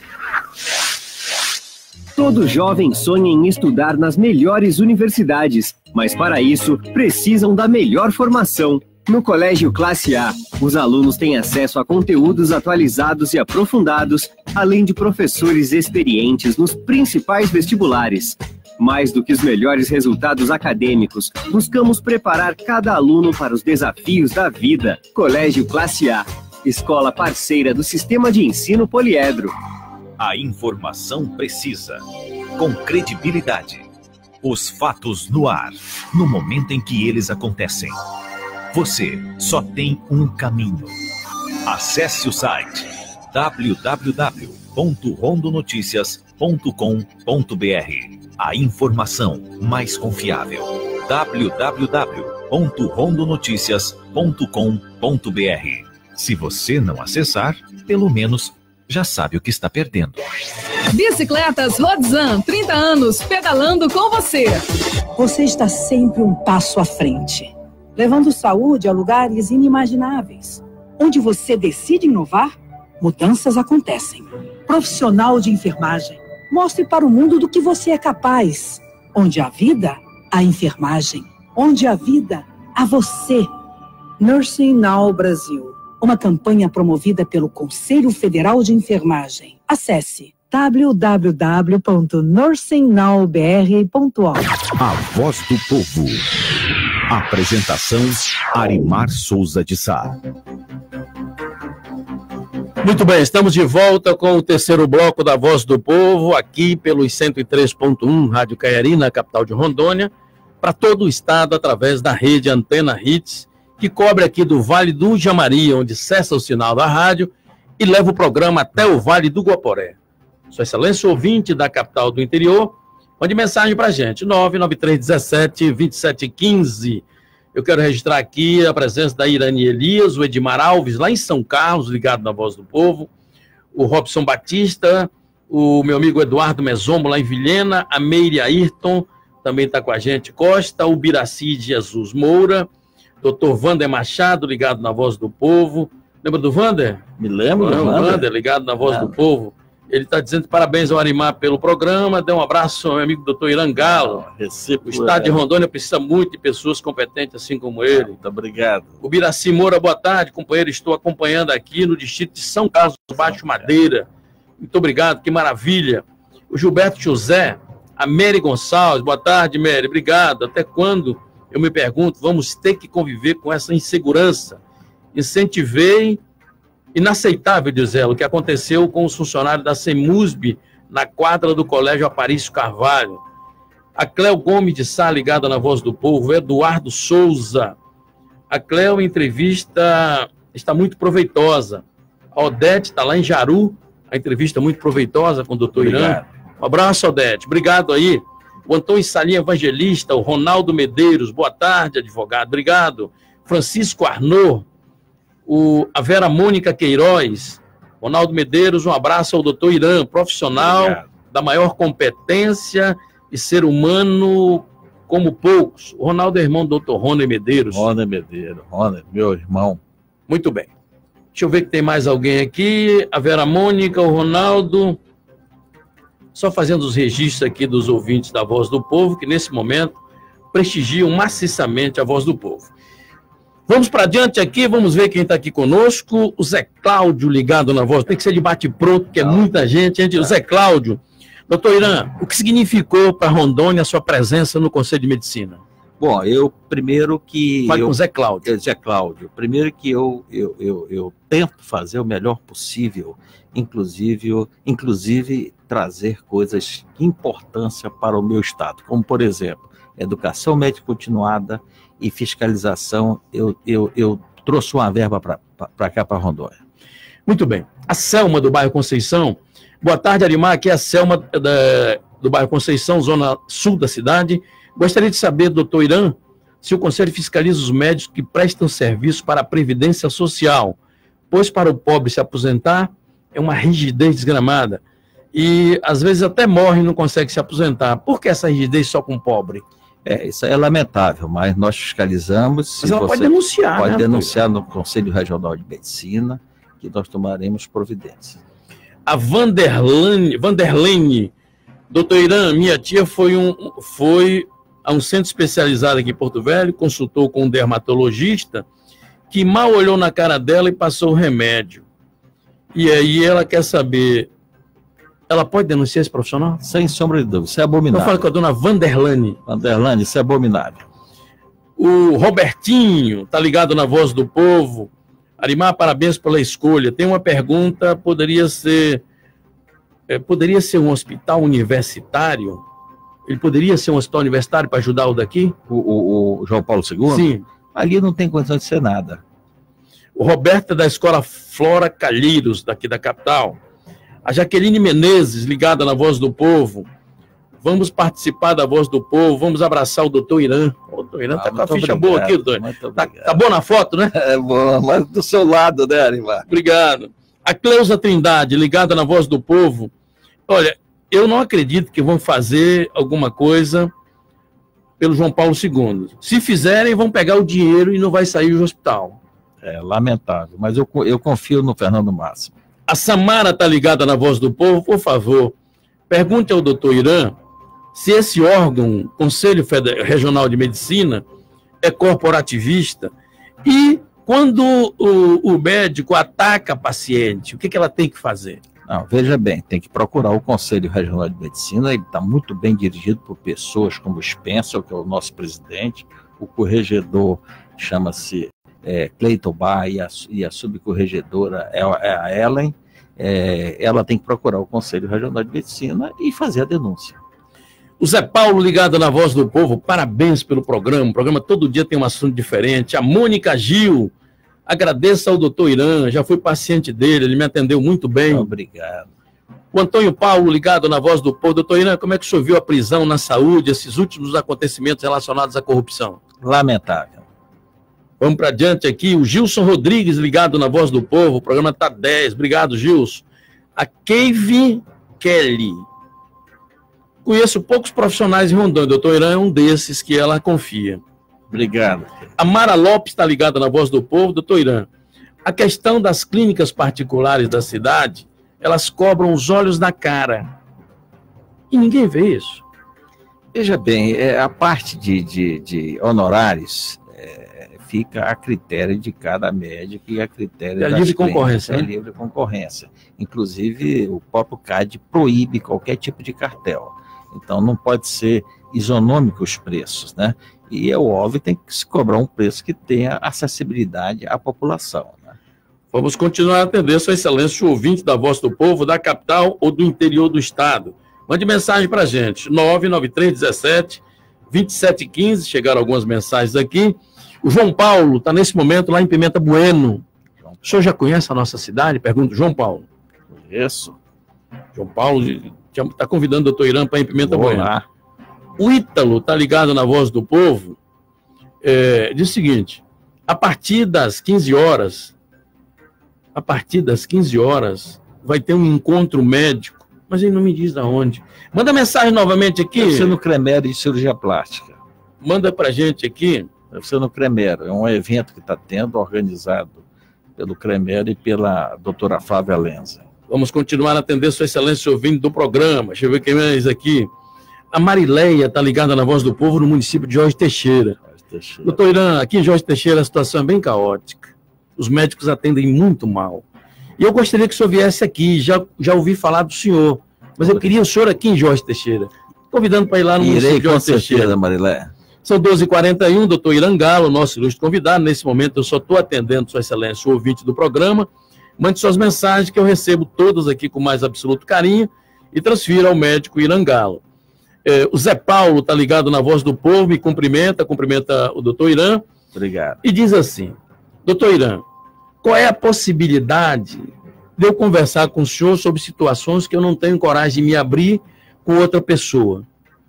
Todo jovem sonha em estudar nas melhores universidades, mas para isso precisam da melhor formação. No Colégio Classe A, os alunos têm acesso a conteúdos atualizados e aprofundados, além de professores experientes nos principais vestibulares. Mais do que os melhores resultados acadêmicos, buscamos preparar cada aluno para os desafios da vida. Colégio Classe A, escola parceira do Sistema de Ensino Poliedro. A informação precisa, com credibilidade. Os fatos no ar, no momento em que eles acontecem. Você só tem um caminho. Acesse o site www.rondonoticias.com.br. A informação mais confiável. www.rondonoticias.com.br. Se você não acessar, pelo menos já sabe o que está perdendo. Bicicletas Rodzan, 30 anos, pedalando com você. Você está sempre um passo à frente, levando saúde a lugares inimagináveis. Onde você decide inovar, mudanças acontecem. Profissional de enfermagem, mostre para o mundo do que você é capaz. Onde há vida, há enfermagem. Onde há vida, há você. Nursing Now Brasil, uma campanha promovida pelo Conselho Federal de Enfermagem. Acesse www.nursingnowbr.org. A Voz do Povo. Apresentação: Arimar Souza de Sá. Muito bem, estamos de volta com o terceiro bloco da Voz do Povo, aqui pelos 103.1 Rádio Caiarina, capital de Rondônia, para todo o estado através da rede Antena Hits, que cobre aqui do Vale do Jamaria, onde cessa o sinal da rádio, e leva o programa até o Vale do Guaporé. Sua Excelência ouvinte da capital do interior, mande mensagem para a gente, 99317-2715. Eu quero registrar aqui a presença da Irani Elias, o Edmar Alves, lá em São Carlos, ligado na Voz do Povo, o Robson Batista, o meu amigo Eduardo Mesombo, lá em Vilhena, a Meire Ayrton, também está com a gente, Costa, o Biraci de Jesus Moura, Dr. Wander Machado, ligado na Voz do Povo. Lembra do Wander? Me lembro do Wander, ligado na Voz do Povo. Ele está dizendo parabéns ao Arimar pelo programa. Dê um abraço ao meu amigo Dr. Irã Galo. O estado de Rondônia precisa muito de pessoas competentes assim como ele. Muito obrigado. O Biraci Moura, boa tarde, companheiro. Estou acompanhando aqui no distrito de São Carlos do Baixo Madeira. Muito obrigado, que maravilha. O Gilberto José, a Mary Gonçalves, boa tarde, Mary. Obrigado. Até quando, eu me pergunto, vamos ter que conviver com essa insegurança? Incentivei. Inaceitável, diz ela, o que aconteceu com os funcionários da CEMUSB na quadra do Colégio Aparício Carvalho. A Cléo Gomes de Sá, ligada na Voz do Povo. Eduardo Souza. A Cléo, em entrevista, está muito proveitosa. A Odete está lá em Jaru, a entrevista muito proveitosa com o doutor Irã. Um abraço, Odete. Obrigado aí. O Antônio Salinha Evangelista, o Ronaldo Medeiros, boa tarde, advogado. Obrigado. Francisco Arnaud. A Vera Mônica Queiroz, Ronaldo Medeiros, um abraço ao doutor Irã, profissional da maior competência e ser humano como poucos. O Ronaldo é irmão do doutor Rony Medeiros. Rony Medeiros, Rony, meu irmão. Muito bem. Deixa eu ver que tem mais alguém aqui. A Vera Mônica, o Ronaldo. Só fazendo os registros aqui dos ouvintes da Voz do Povo, que nesse momento prestigiam maciçamente a Voz do Povo. Vamos para adiante aqui, vamos ver quem está aqui conosco. O Zé Cláudio ligado na Voz. Tem que ser de bate-pronto, porque é muita gente. O Zé Cláudio. Doutor Irã, o que significou para Rondônia a sua presença no Conselho de Medicina? Bom, eu primeiro que... Fale com o Zé Cláudio. Zé Cláudio. Primeiro que eu tento fazer o melhor possível, inclusive trazer coisas de importância para o meu estado, como, por exemplo, educação médica continuada e fiscalização. Eu trouxe uma verba para cá, para Rondônia. Muito bem. A Selma, do bairro Conceição. Boa tarde, Arimar. Aqui é a Selma do bairro Conceição, zona sul da cidade. Gostaria de saber, doutor Irã, se o Conselho fiscaliza os médicos que prestam serviço para a Previdência Social, pois para o pobre se aposentar é uma rigidez desgramada. E, às vezes, até morre e não consegue se aposentar. Por que essa rigidez só com o pobre? Isso é lamentável, mas nós fiscalizamos. Mas ela pode denunciar, pode né? Denunciar no Conselho Regional de Medicina, que nós tomaremos providência. A Vanderlene Doutor Irã, minha tia foi a um centro especializado aqui em Porto Velho, consultou com um dermatologista que mal olhou na cara dela e passou o remédio. E aí ela quer saber, ela pode denunciar esse profissional? Sem sombra de dúvida, isso é abominável. Eu falo com a dona Vanderlane. Vanderlane, isso é abominável. O Robertinho, tá ligado na Voz do Povo. Arimar, parabéns pela escolha. Tem uma pergunta, poderia ser um hospital universitário? Ele poderia ser um hospital universitário para ajudar o daqui? O João Paulo II? Sim. Ali não tem condição de ser nada. O Roberto é da Escola Flora Calheiros, daqui da capital. A Jaqueline Menezes, ligada na Voz do Povo. Vamos participar da Voz do Povo, vamos abraçar o doutor Irã. O doutor Irã está com a ficha boa aqui, doutor. Tá boa na foto, né? É boa, mas do seu lado, né, Arimar? Obrigado. A Cleusa Trindade, ligada na Voz do Povo. Olha, eu não acredito que vão fazer alguma coisa pelo João Paulo II. Se fizerem, vão pegar o dinheiro e não vai sair do hospital. É lamentável, mas eu confio no Fernando Máximo. A Samara está ligada na Voz do Povo, por favor, pergunte ao doutor Irã se esse órgão, Conselho Regional de Medicina, é corporativista e quando o médico ataca a paciente, o que ela tem que fazer? Não, veja bem, tem que procurar o Conselho Regional de Medicina, ele está muito bem dirigido por pessoas como o Spencer, que é o nosso presidente, o corregedor chama-se Cleiton Bar e a subcorregedora é a Ellen. Ela tem que procurar o Conselho Regional de Medicina e fazer a denúncia. O Zé Paulo, ligado na Voz do Povo, parabéns pelo programa. O programa todo dia tem um assunto diferente. A Mônica Gil, agradeço ao doutor Irã, já fui paciente dele, ele me atendeu muito bem. Obrigado. O Antônio Paulo, ligado na Voz do Povo. Doutor Irã, como é que o senhor viu a prisão na saúde, esses últimos acontecimentos relacionados à corrupção? Lamentável. Vamos para adiante aqui. O Gilson Rodrigues, ligado na Voz do Povo. O programa está 10. Obrigado, Gilson. A Cave Kelly. Conheço poucos profissionais em Rondônia. Doutor Irã é um desses que ela confia. Obrigado. A Mara Lopes está ligada na Voz do Povo. Doutor Irã, a questão das clínicas particulares da cidade, elas cobram os olhos da cara. E ninguém vê isso. Veja bem, a parte de honorários fica a critério de cada médico e a critério da livre concorrência. É livre concorrência. Inclusive, o próprio CAD proíbe qualquer tipo de cartel. Então, não pode ser isonômico os preços, né? E é óbvio que tem que se cobrar um preço que tenha acessibilidade à população, né? Vamos continuar a atender Sua Excelência, o ouvinte da Voz do Povo, da capital ou do interior do estado. Mande mensagem para a gente, 99317-2715, chegaram algumas mensagens aqui. O João Paulo está nesse momento lá em Pimenta Bueno. O senhor já conhece a nossa cidade? Pergunto, João Paulo. Conheço. João Paulo está convidando o doutor Irã para ir em Pimenta Bueno. Lá. O Ítalo está ligado na Voz do Povo. Diz o seguinte, a partir das 15 horas, vai ter um encontro médico, mas ele não me diz aonde. Manda mensagem novamente aqui. Deve ser no Cremero de Cirurgia Plástica. Manda para a gente aqui. Deve ser no Cremero. É um evento que está tendo, organizado pelo Cremero e pela doutora Flávia Lenza. Vamos continuar a atender Sua Excelência ouvindo do programa. Deixa eu ver quem mais aqui. A Marileia está ligada na Voz do Povo no município de Jorge Teixeira. Doutor Irã, aqui em Jorge Teixeira a situação é bem caótica. Os médicos atendem muito mal. E eu gostaria que o senhor viesse aqui. Já ouvi falar do senhor. Mas eu queria o senhor aqui em Jorge Teixeira. Convidando para ir lá no município de Jorge Teixeira. Marileia. São 12h41, doutor Irã Galo, nosso ilustre convidado. Nesse momento eu só estou atendendo Sua Excelência, o ouvinte do programa. Mande suas mensagens que eu recebo todas aqui com mais absoluto carinho e transfira ao médico Irã Galo. O Zé Paulo está ligado na Voz do Povo, me cumprimenta o doutor Irã. Obrigado. E diz assim, doutor Irã, qual é a possibilidade de eu conversar com o senhor sobre situações que eu não tenho coragem de me abrir com outra pessoa?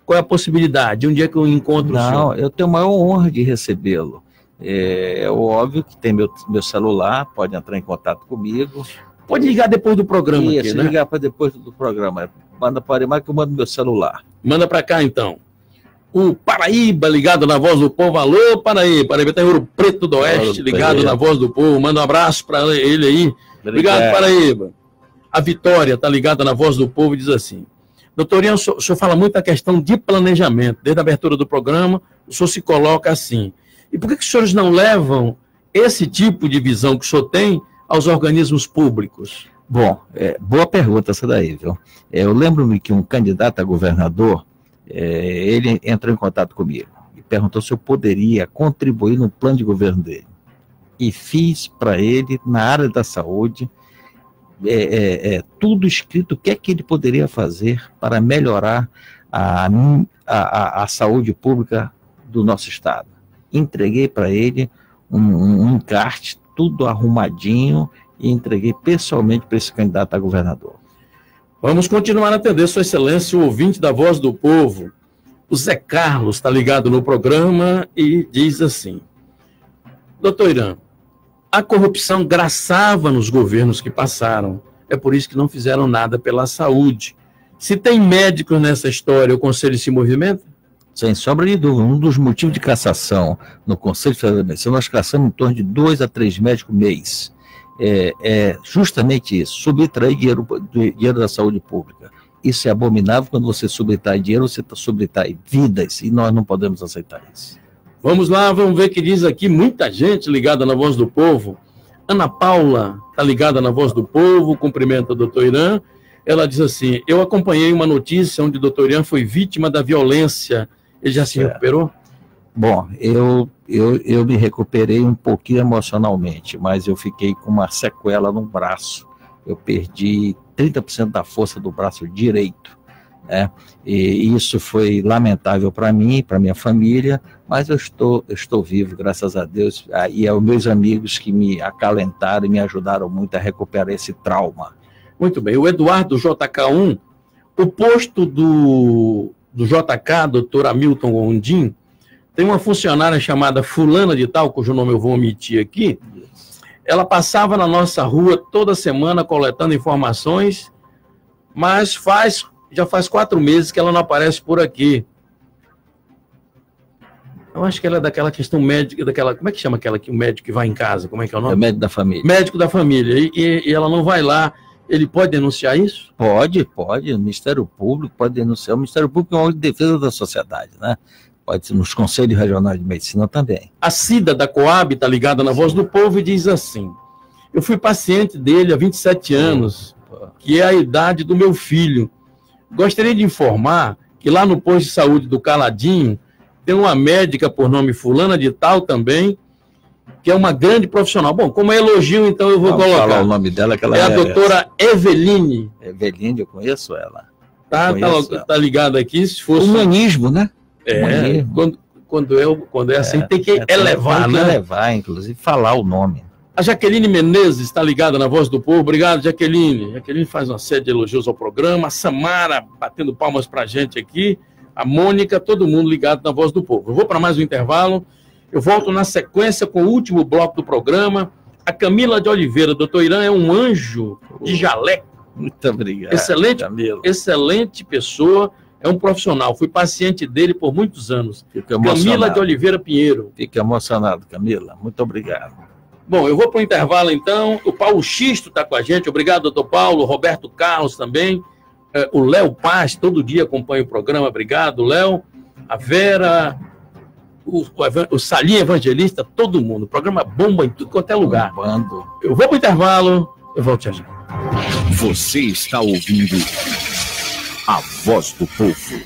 Qual é a possibilidade? Um dia que eu encontro o senhor? Não, eu tenho a maior honra de recebê-lo. É óbvio que tem meu celular, pode entrar em contato comigo. Pode ligar depois do programa. Isso, aqui, né? Ligar para depois do programa. Manda para Arimar que eu mando meu celular. Manda para cá, então. O Paraíba, ligado na Voz do Povo. Alô, Paraíba. Paraíba está em Ouro Preto do Oeste, ligado na Voz do Povo. Manda um abraço para ele aí. Obrigado, Paraíba. A Vitória está ligada na Voz do Povo e diz assim, Doutor Ian, o senhor fala muito da questão de planejamento. Desde a abertura do programa, o senhor se coloca assim. E por que os senhores não levam esse tipo de visão que o senhor tem aos organismos públicos? Bom, boa pergunta essa daí, viu? Eu lembro-me que um candidato a governador, ele entrou em contato comigo e perguntou se eu poderia contribuir no plano de governo dele. E fiz para ele, na área da saúde, tudo escrito, o que é que ele poderia fazer para melhorar a saúde pública do nosso estado. Entreguei para ele um encarte, tudo arrumadinho, e entreguei pessoalmente para esse candidato a governador. Vamos continuar a atender, Sua Excelência, o ouvinte da Voz do Povo. O Zé Carlos está ligado no programa e diz assim: doutor Irã, a corrupção graçava nos governos que passaram. É por isso que não fizeram nada pela saúde. Se tem médicos nessa história, o Conselho se movimenta? Sem sombra de dúvida. Um dos motivos de cassação no Conselho Federal de Medicina, nós caçamos em torno de 2 a 3 médicos mês. Justamente isso, subtrair dinheiro da saúde pública. Isso é abominável. Quando você subtrai dinheiro, você subtrai vidas, e nós não podemos aceitar isso. Vamos lá, vamos ver o que diz aqui, muita gente ligada na Voz do Povo. Ana Paula está ligada na Voz do Povo, cumprimenta o doutor Irã. Ela diz assim: eu acompanhei uma notícia onde o doutor Irã foi vítima da violência. Ele já se recuperou? Bom, eu me recuperei um pouquinho emocionalmente, mas eu fiquei com uma sequela no braço. Eu perdi 30% da força do braço direito, né? E isso foi lamentável para mim, para minha família, mas eu estou vivo, graças a Deus, e aos meus amigos que me acalentaram e me ajudaram muito a recuperar esse trauma. Muito bem. O Eduardo JK1, o posto do JK, doutor Hamilton Gondim, tem uma funcionária chamada fulana de tal, cujo nome eu vou omitir aqui. Ela passava na nossa rua toda semana coletando informações, mas já faz 4 meses que ela não aparece por aqui. Eu acho que ela é daquela questão médica, como é que chama aquela que o médico que vai em casa? Como é que é o nome? É médico da família. Médico da família. E ela não vai lá. Ele pode denunciar isso? Pode. O Ministério Público pode denunciar. O Ministério Público é um órgão de defesa da sociedade, né? Pode ser nos Conselhos Regionais de Medicina também. A Cida da Coab está ligada na Voz do Povo e diz assim: eu fui paciente dele há 27 anos, que é a idade do meu filho. Gostaria de informar que lá no posto de saúde do Caladinho tem uma médica por nome fulana de tal também, que é uma grande profissional. Bom, como é elogio, então eu vou colocar. Falar o nome dela, que ela é a doutora Eveline. Eveline, eu conheço ela. Tá ligada aqui, se fosse... Humanismo, né? Quando é assim, tem que elevar, né? Elevar, inclusive, falar o nome. A Jaqueline Menezes está ligada na Voz do Povo. Obrigado, Jaqueline. Jaqueline faz uma série de elogios ao programa. A Samara batendo palmas para a gente aqui. A Mônica, todo mundo ligado na Voz do Povo. Eu vou para mais um intervalo. Eu volto na sequência com o último bloco do programa. A Camila de Oliveira. Doutor Irã é um anjo de jaleco. Muito obrigado, excelente pessoa. É um profissional. Fui paciente dele por muitos anos. Camila de Oliveira Pinheiro. Fico emocionado, Camila. Muito obrigado. Bom, eu vou para o intervalo, então. O Paulo Xisto está com a gente. Obrigado, doutor Paulo. O Roberto Carlos também. O Léo Paz, todo dia acompanha o programa. Obrigado, Léo. A Vera, o Salinha Evangelista, todo mundo. O programa bomba em tudo quanto é lugar. Bombando. Eu vou para o intervalo. Eu volto já. Você está ouvindo a Voz do Povo.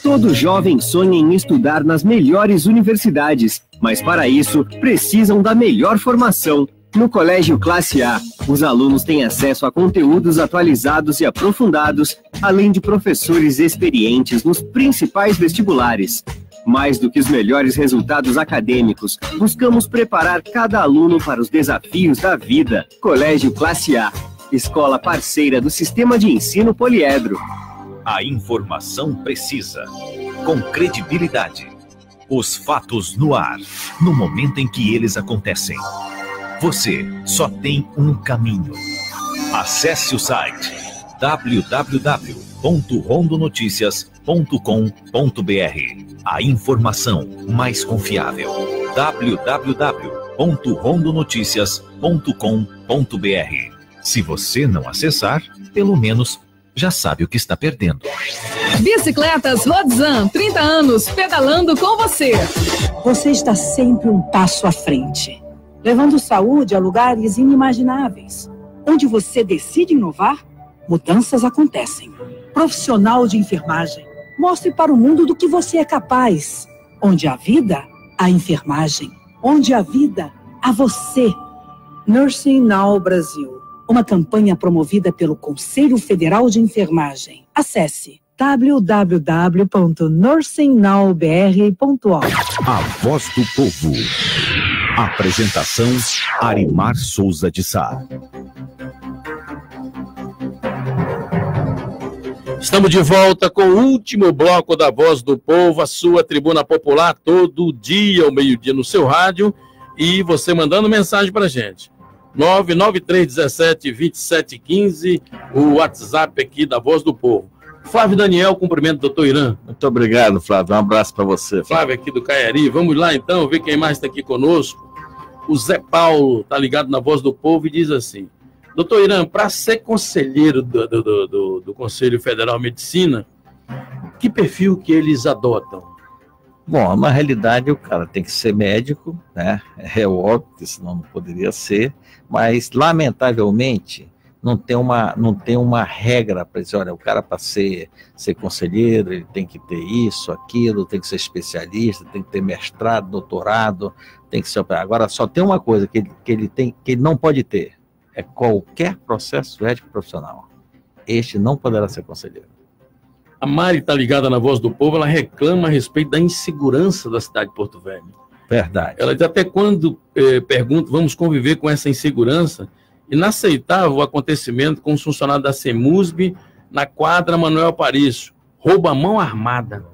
Todo jovem sonha em estudar nas melhores universidades, mas para isso precisam da melhor formação. No Colégio Classe A, os alunos têm acesso a conteúdos atualizados e aprofundados, além de professores experientes nos principais vestibulares. Mais do que os melhores resultados acadêmicos, buscamos preparar cada aluno para os desafios da vida. Colégio Classe A, escola parceira do Sistema de Ensino Poliedro. A informação precisa, com credibilidade. Os fatos no ar, no momento em que eles acontecem. Você só tem um caminho. Acesse o site www.rondonoticias.com.br. A informação mais confiável. www.rondonoticias.com.br. Se você não acessar, pelo menos já sabe o que está perdendo. Bicicletas Rodzan, 30 anos, pedalando com você. Você está sempre um passo à frente, levando saúde a lugares inimagináveis. Onde você decide inovar, mudanças acontecem. Profissional de enfermagem, mostre para o mundo do que você é capaz. Onde há vida, há enfermagem. Onde há vida, há você. Nursing Now Brasil, uma campanha promovida pelo Conselho Federal de Enfermagem. Acesse www.nursingnowbr.org. A Voz do Povo. Apresentação: Arimar Souza de Sá. Estamos de volta com o último bloco da Voz do Povo, a sua tribuna popular, todo dia, ao meio-dia, no seu rádio, e você mandando mensagem para a gente. 993172715, o WhatsApp aqui da Voz do Povo. Flávio Daniel, cumprimento do Dr. Irã. Muito obrigado, Flávio. Um abraço para você. Flávio aqui do Caiari. Vamos lá, então, ver quem mais está aqui conosco. O Zé Paulo está ligado na Voz do Povo e diz assim: Doutor Irã, para ser conselheiro do Conselho Federal de Medicina, que perfil que eles adotam? Bom, na realidade o cara tem que ser médico, né? É óbvio que senão não poderia ser, mas lamentavelmente não tem uma regra para dizer, olha, o cara para ser conselheiro, ele tem que ter isso, aquilo, tem que ser especialista, tem que ter mestrado, doutorado, tem que ser... Agora, só tem uma coisa que ele não pode ter, é qualquer processo ético profissional. Este não poderá ser conselheiro. A Mari está ligada na Voz do Povo, ela reclama a respeito da insegurança da cidade de Porto Velho. Verdade. Ela diz, até quando pergunta, vamos conviver com essa insegurança? Inaceitável o acontecimento com os funcionários da CEMUSB na quadra Manuel Aparício. Roubo à mão armada.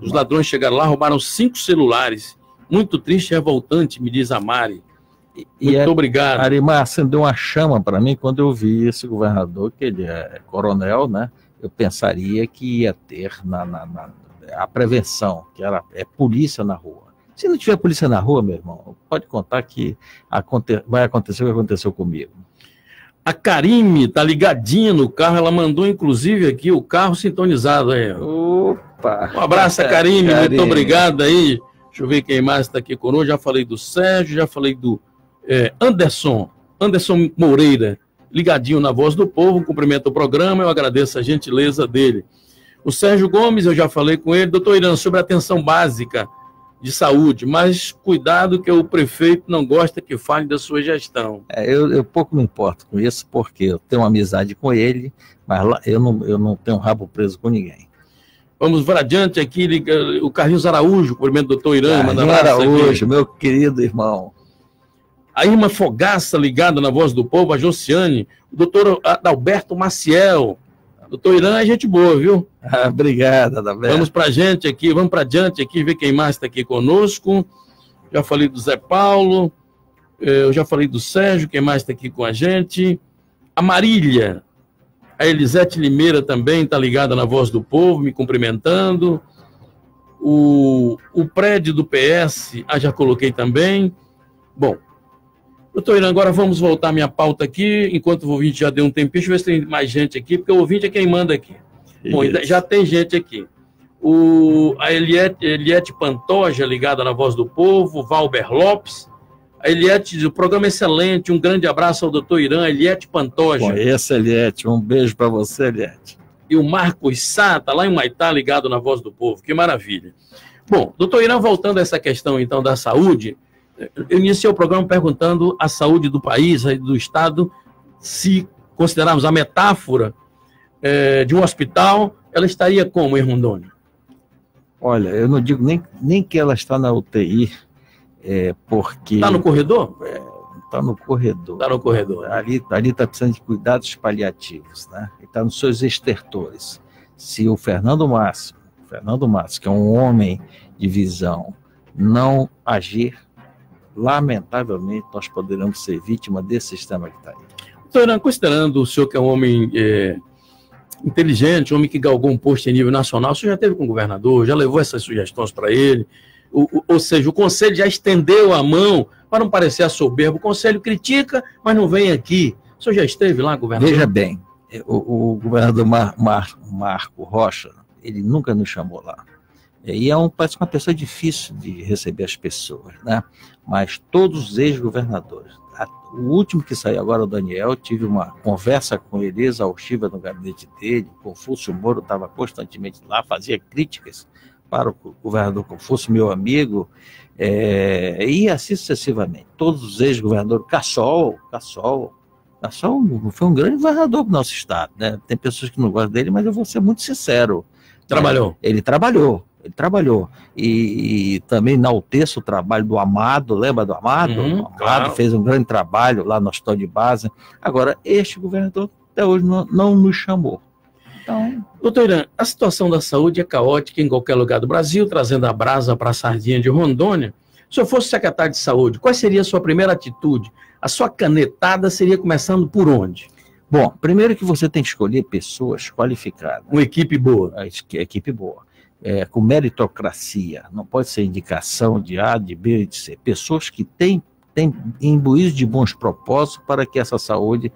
Os ladrões chegaram lá, roubaram 5 celulares. Muito triste e revoltante, me diz a Mari. Muito obrigado. Arimar acendeu uma chama para mim quando eu vi esse governador, que ele é coronel, né? Eu pensaria que ia ter a prevenção, que é polícia na rua. Se não tiver polícia na rua, meu irmão, pode contar que vai acontecer o que aconteceu comigo. A Karime tá ligadinha no carro, ela mandou inclusive aqui o carro sintonizado aí. Opa! Um abraço, Karime, muito obrigado aí. Deixa eu ver quem mais está aqui conosco. Já falei do Sérgio, já falei do Anderson Moreira, ligadinho na Voz do Povo, cumprimento o programa, eu agradeço a gentileza dele. O Sérgio Gomes, eu já falei com ele. Doutor Irã, sobre a atenção básica de saúde, mas cuidado que o prefeito não gosta que fale da sua gestão. Eu pouco me importo com isso, porque eu tenho uma amizade com ele, mas lá, eu não tenho rabo preso com ninguém. Vamos para adiante aqui, o Carlinhos Araújo, cumprimento do doutor Irã. Carlinhos Araújo, meu querido irmão. A Irma Fogaça, ligada na Voz do Povo, a Josiane, o doutor Adalberto Maciel. Doutor Irã é gente boa, viu? Obrigado, Adalberto. Vamos para adiante aqui, ver quem mais está aqui conosco. Já falei do Zé Paulo, eu já falei do Sérgio, quem mais está aqui com a gente? A Marília, a Elisete Limeira também está ligada na Voz do Povo, me cumprimentando. O prédio do PS, já coloquei também. Bom, doutor Irã, agora vamos voltar à minha pauta aqui, enquanto o ouvinte já deu um tempinho, deixa eu ver se tem mais gente aqui, porque o ouvinte é quem manda aqui. Bom, já tem gente aqui. A Eliette Pantoja, ligada na Voz do Povo, Valber Lopes. A Eliette diz, o programa é excelente, um grande abraço ao doutor Irã, Eliette Pantoja. Conheço, Eliette, um beijo para você, Eliette. E o Marcos Sá, está lá em Humaitá, ligado na Voz do Povo, que maravilha. Bom, doutor Irã, voltando a essa questão, então, da saúde, eu iniciei o programa perguntando a saúde do país, do Estado, se considerarmos a metáfora de um hospital, ela estaria como em Rondônia? Olha, eu não digo nem que ela está na UTI, porque... Está no corredor? Está no corredor. Está no corredor. Ali está precisando de cuidados paliativos, né? Está nos seus estertores. Se o Fernando Márcio, que é um homem de visão, não agir, lamentavelmente, nós poderemos ser vítima desse sistema que está aí. Doutor, considerando o senhor que é um homem inteligente, um homem que galgou um posto em nível nacional, o senhor já teve com o governador, já levou essas sugestões para ele, ou seja, o Conselho já estendeu a mão, para não parecer soberbo, o Conselho critica, mas não vem aqui. O senhor já esteve lá, governador? Veja bem, O governador Marco Rocha, ele nunca nos chamou lá. E parece uma pessoa difícil de receber as pessoas, né? Mas todos os ex-governadores. O último que saiu agora, o Daniel, tive uma conversa com ele exaustiva no gabinete dele. O Confúcio Moro estava constantemente lá, fazia críticas para o governador Confúcio, meu amigo, e assim sucessivamente. Todos os ex-governadores, Cassol foi um grande governador para o nosso estado, né? Tem pessoas que não gostam dele, mas eu vou ser muito sincero. Trabalhou. Ele trabalhou. E também enalteço o trabalho do Amado, lembra do Amado? O Amado claro. Fez um grande trabalho lá no hospital de base. Agora, este governador até hoje não nos chamou. Então, doutor Irã, a situação da saúde é caótica em qualquer lugar do Brasil, trazendo a brasa para a sardinha de Rondônia. Se eu fosse secretário de saúde, qual seria a sua primeira atitude? A sua canetada seria começando por onde? Bom, primeiro que você tem que escolher pessoas qualificadas. Uma equipe boa. Equipe boa. Com meritocracia. Não pode ser indicação de A, de B e de C. Pessoas que têm imbuídos de bons propósitos para que essa saúde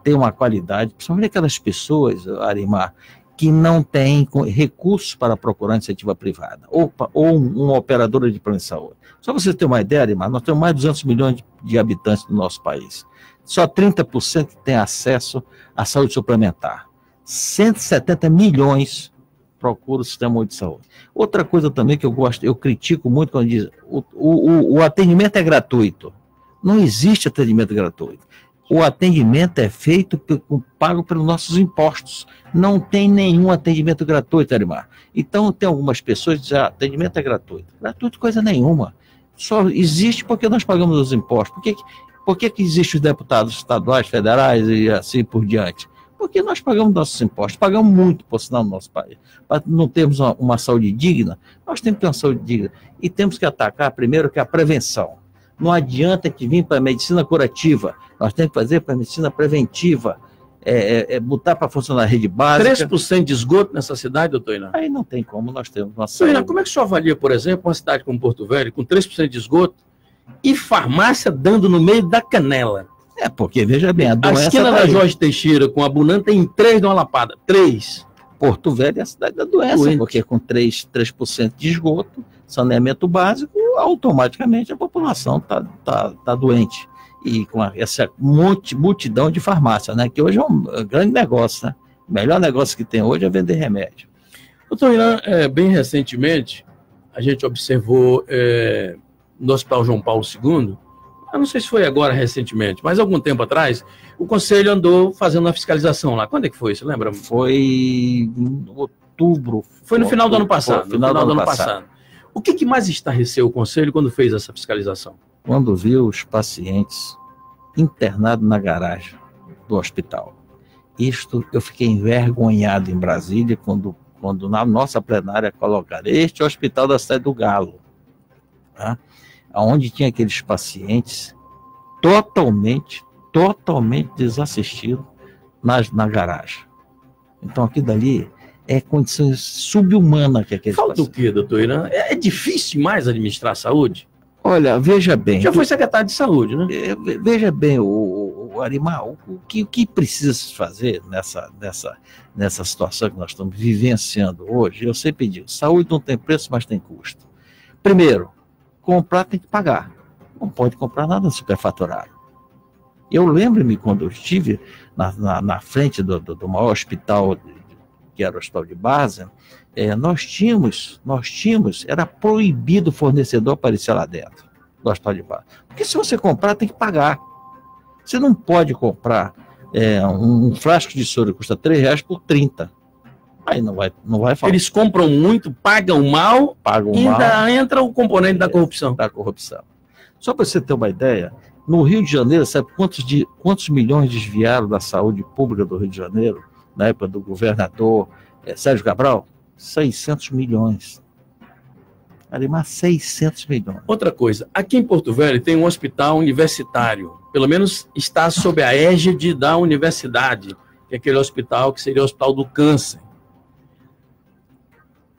tenha uma qualidade. Principalmente aquelas pessoas, Arimar, que não têm recursos para procurar iniciativa privada. Ou uma operadora de plano de saúde. Só para você ter uma ideia, Arimar, nós temos mais de 200 milhões de habitantes no nosso país. Só 30% tem acesso à saúde suplementar. 170 milhões procuram o sistema de saúde. Outra coisa também que eu critico muito quando diz o atendimento é gratuito. Não existe atendimento gratuito. O atendimento é feito, pago pelos nossos impostos. Não tem nenhum atendimento gratuito, Arimar. Então, tem algumas pessoas que dizem, atendimento é gratuito. Gratuito coisa nenhuma. Só existe porque nós pagamos os impostos. Por que existem os deputados estaduais, federais e assim por diante? Porque nós pagamos nossos impostos, pagamos muito, por sinal, no nosso país. Para não termos uma saúde digna, nós temos que ter uma saúde digna. E temos que atacar primeiro que a prevenção. Não adianta que vir para a medicina curativa, nós temos que fazer para a medicina preventiva, botar para funcionar a rede básica. 3% de esgoto nessa cidade, doutor Irã? Aí não tem como, nós temos uma saúde. Doutor Irã, como é que o senhor avalia, por exemplo, uma cidade como Porto Velho, com 3% de esgoto, e farmácia dando no meio da canela? Porque, veja bem, a doença... A esquina da Jorge Teixeira com a Bunã tem 3 de uma lapada. 3. Porto Velho é a cidade da doença, porque com 3% de esgoto, saneamento básico, automaticamente a população tá doente. E com essa multidão de farmácia, né? Que hoje é um grande negócio, né? O melhor negócio que tem hoje é vender remédio. Doutor Irã, bem recentemente, a gente observou no Hospital João Paulo II, eu não sei se foi agora recentemente, mas algum tempo atrás, o Conselho andou fazendo uma fiscalização lá. Quando é que foi? Você lembra? Foi em outubro. Foi no final do ano passado. No final do ano passado. O que mais estarreceu o Conselho quando fez essa fiscalização? Quando viu os pacientes internados na garagem do hospital. Eu fiquei envergonhado em Brasília quando na nossa plenária colocaram este hospital da cidade do Galo, tá? Onde tinha aqueles pacientes totalmente desassistidos na garagem. Então, aquilo dali é condições subhumanas que aqueles pacientes... Falta o quê, doutor Irã? É difícil mais administrar a saúde? Olha, veja bem... Já foi secretário de saúde, né? Veja bem, o Arimar, o que precisa se fazer nessa situação que nós estamos vivenciando hoje, eu sempre digo, saúde não tem preço, mas tem custo. Primeiro, comprar tem que pagar. Não pode comprar nada superfaturado. Eu lembro-me quando eu estive na frente do maior hospital, que era o hospital de base, nós tínhamos, era proibido o fornecedor aparecer lá dentro do hospital de base. Porque se você comprar, tem que pagar. Você não pode comprar um frasco de soro que custa R$3 por 30. Aí não vai falar. Eles compram muito, pagam mal, ainda entra o componente da corrupção. Só para você ter uma ideia, no Rio de Janeiro, sabe quantos milhões desviaram da saúde pública do Rio de Janeiro, na época do governador Sérgio Cabral? 600 milhões. Arimar, 600 milhões. Outra coisa, aqui em Porto Velho tem um hospital universitário, pelo menos está sob a égide da universidade, que é aquele hospital que seria o Hospital do Câncer.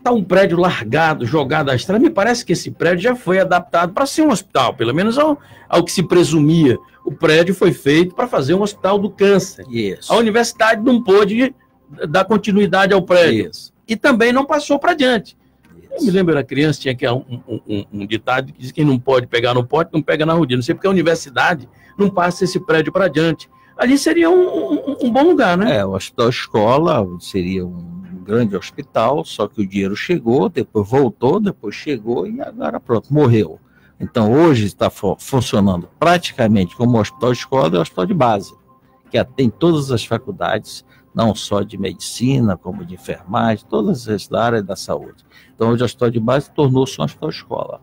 está um prédio largado, jogado à estrada. Me parece que esse prédio já foi adaptado para ser um hospital, pelo menos ao que se presumia. O prédio foi feito para fazer um hospital do câncer. Isso. A universidade não pôde dar continuidade ao prédio. Isso. E também não passou para adiante. Isso. Eu me lembro, eu era criança, tinha aqui um ditado que diz que quem não pode pegar no pote, não pega na rodinha. Não sei porque a universidade não passa esse prédio para adiante. Ali seria um bom lugar, né? O hospital escola seria um grande hospital, só que o dinheiro chegou, depois voltou, depois chegou e agora pronto, morreu. Então hoje está funcionando praticamente como um hospital escola e um hospital de base, que atende todas as faculdades, não só de medicina, como de enfermagem, todas as da área da saúde. Então hoje o hospital de base tornou-se um hospital escola.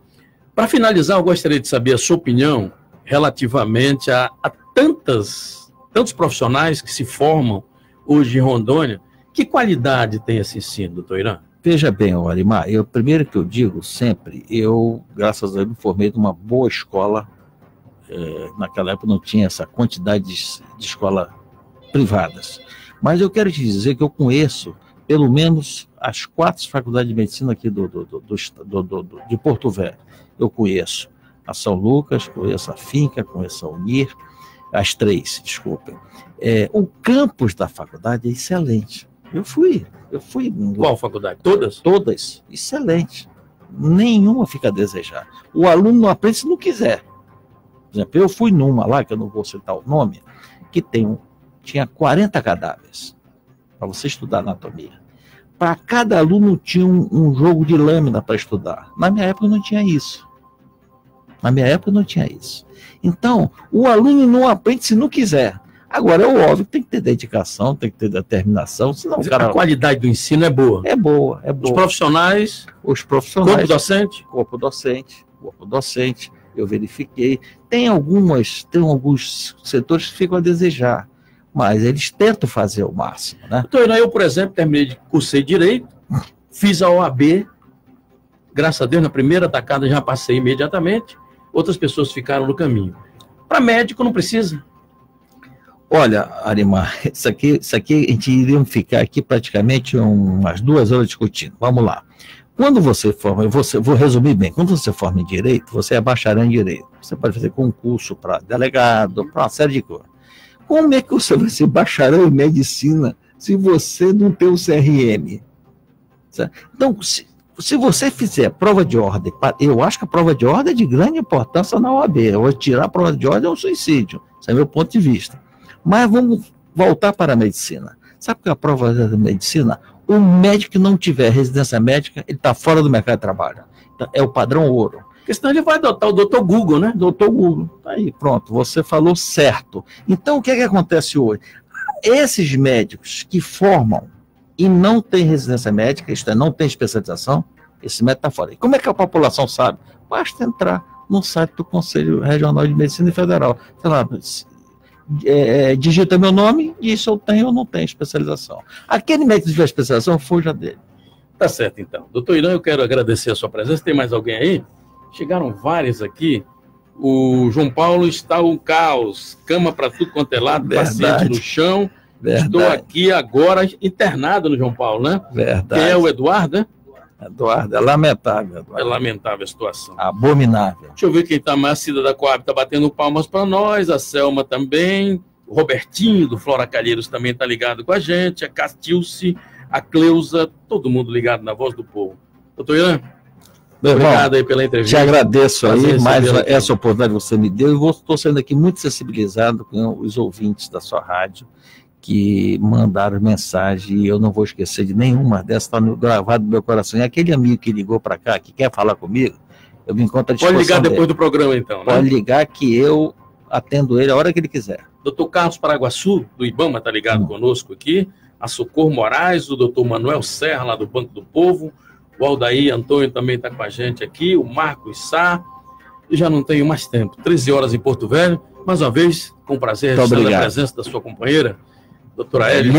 Para finalizar, eu gostaria de saber a sua opinião relativamente a tantos profissionais que se formam hoje em Rondônia. Que qualidade tem esse ensino, doutor Irã? Veja bem, Arimar, primeiro que eu digo sempre, graças a Deus, me formei numa boa escola. Naquela época não tinha essa quantidade de escolas privadas. Mas eu quero te dizer que eu conheço pelo menos as 4 faculdades de medicina aqui de Porto Velho. Eu conheço a São Lucas, conheço a Finca, conheço a Unir, as 3, desculpem. O campus da faculdade é excelente. Eu fui. Qual faculdade? Todas? Todas. Excelente. Nenhuma fica a desejar. O aluno não aprende se não quiser. Por exemplo, eu fui numa lá, que eu não vou citar o nome, que tinha 40 cadáveres para você estudar anatomia. Para cada aluno tinha um jogo de lâmina para estudar. Na minha época não tinha isso. Então, o aluno não aprende se não quiser. Agora, é óbvio que tem que ter dedicação, tem que ter determinação, senão o cara... A qualidade do ensino é boa. É boa. Os profissionais... Corpo docente, eu verifiquei. Tem alguns setores que ficam a desejar, mas eles tentam fazer o máximo, né? Doutor, eu, por exemplo, cursei Direito, fiz a OAB, graças a Deus, na primeira tacada já passei imediatamente, outras pessoas ficaram no caminho. Para médico não precisa. Olha, Arimar, isso aqui a gente iria ficar aqui praticamente umas 2 horas discutindo. Vamos lá. Quando você forma, vou resumir bem, quando você forma em Direito, você é bacharel em Direito. Você pode fazer concurso para delegado, para uma série de coisas. Como é que você vai ser bacharel em Medicina se você não tem o CRM? Certo? Então, se você fizer prova de ordem, eu acho que a prova de ordem é de grande importância na OAB. Eu vou tirar a prova de ordem é um suicídio. Esse é meu ponto de vista. Mas vamos voltar para a medicina. Sabe que a prova da medicina, o médico que não tiver residência médica, ele está fora do mercado de trabalho. Então, é o padrão ouro. Porque senão ele vai adotar o doutor Google, né? Doutor Google. Tá aí, pronto, você falou certo. Então, o que acontece hoje? Esses médicos que formam e não têm residência médica, isto é, não tem especialização, esse médico está fora. E como é que a população sabe? Basta entrar no site do Conselho Regional de Medicina Federal. Sei lá, digita meu nome e diz se eu tenho ou não tenho especialização. Aquele médico que tiver especialização, fuja dele. Tá certo, então. Doutor Irã, eu quero agradecer a sua presença. Tem mais alguém aí? Chegaram vários aqui. O João Paulo está um caos. Cama para tudo quanto é lado, paciente no chão. Verdade. Estou aqui agora internado no João Paulo, né? Verdade. Que é o Eduardo, né? Eduardo, é lamentável. Eduardo. É lamentável a situação. Abominável. Deixa eu ver quem está mais. A Cida da Coab está batendo palmas para nós, a Selma também, o Robertinho do Flora Calheiros também está ligado com a gente, a Castilce, a Cleusa, todo mundo ligado na Voz do Povo. Doutor Irã, obrigado aí pela entrevista. Te agradeço aí, mais essa oportunidade que você me deu, e estou sendo aqui muito sensibilizado com os ouvintes da sua rádio, que mandaram mensagem, e eu não vou esquecer de nenhuma dessas, está gravado no meu coração. E aquele amigo que ligou para cá, que quer falar comigo, eu me encontro à disposição. Pode ligar depois dele. Do programa, então, né? Pode ligar que eu atendo ele a hora que ele quiser. Doutor Carlos Paraguaçu, do IBAMA, está ligado conosco aqui, a Socorro Moraes, o doutor Manuel Serra, lá do Banco do Povo, o Aldair Antônio também está com a gente aqui, o Marcos Sá, e já não tenho mais tempo, 13 horas em Porto Velho, mais uma vez, com prazer, registrando a presença da sua companheira, doutora Hélida.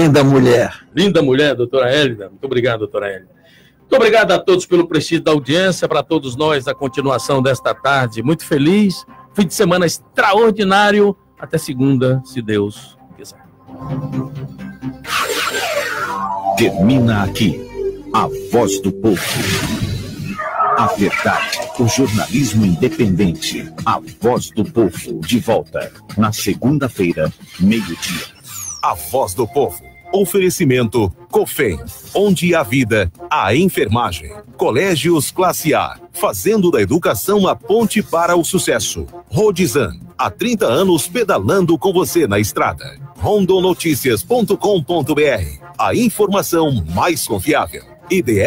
Linda mulher, doutora Hélida. Muito obrigado, doutora Hélida. Muito obrigado a todos pelo prestígio da audiência, para todos nós, a continuação desta tarde. Muito feliz, fim de semana extraordinário. Até segunda, se Deus quiser. Termina aqui. A voz do povo. A verdade, o jornalismo independente. A voz do povo, de volta, na segunda-feira, meio-dia. A voz do povo. Oferecimento COFEM, onde a vida, a enfermagem. Colégios Classe A, fazendo da educação a ponte para o sucesso. Rodizan, há 30 anos pedalando com você na estrada. rondonoticias.com.br, a informação mais confiável. IDS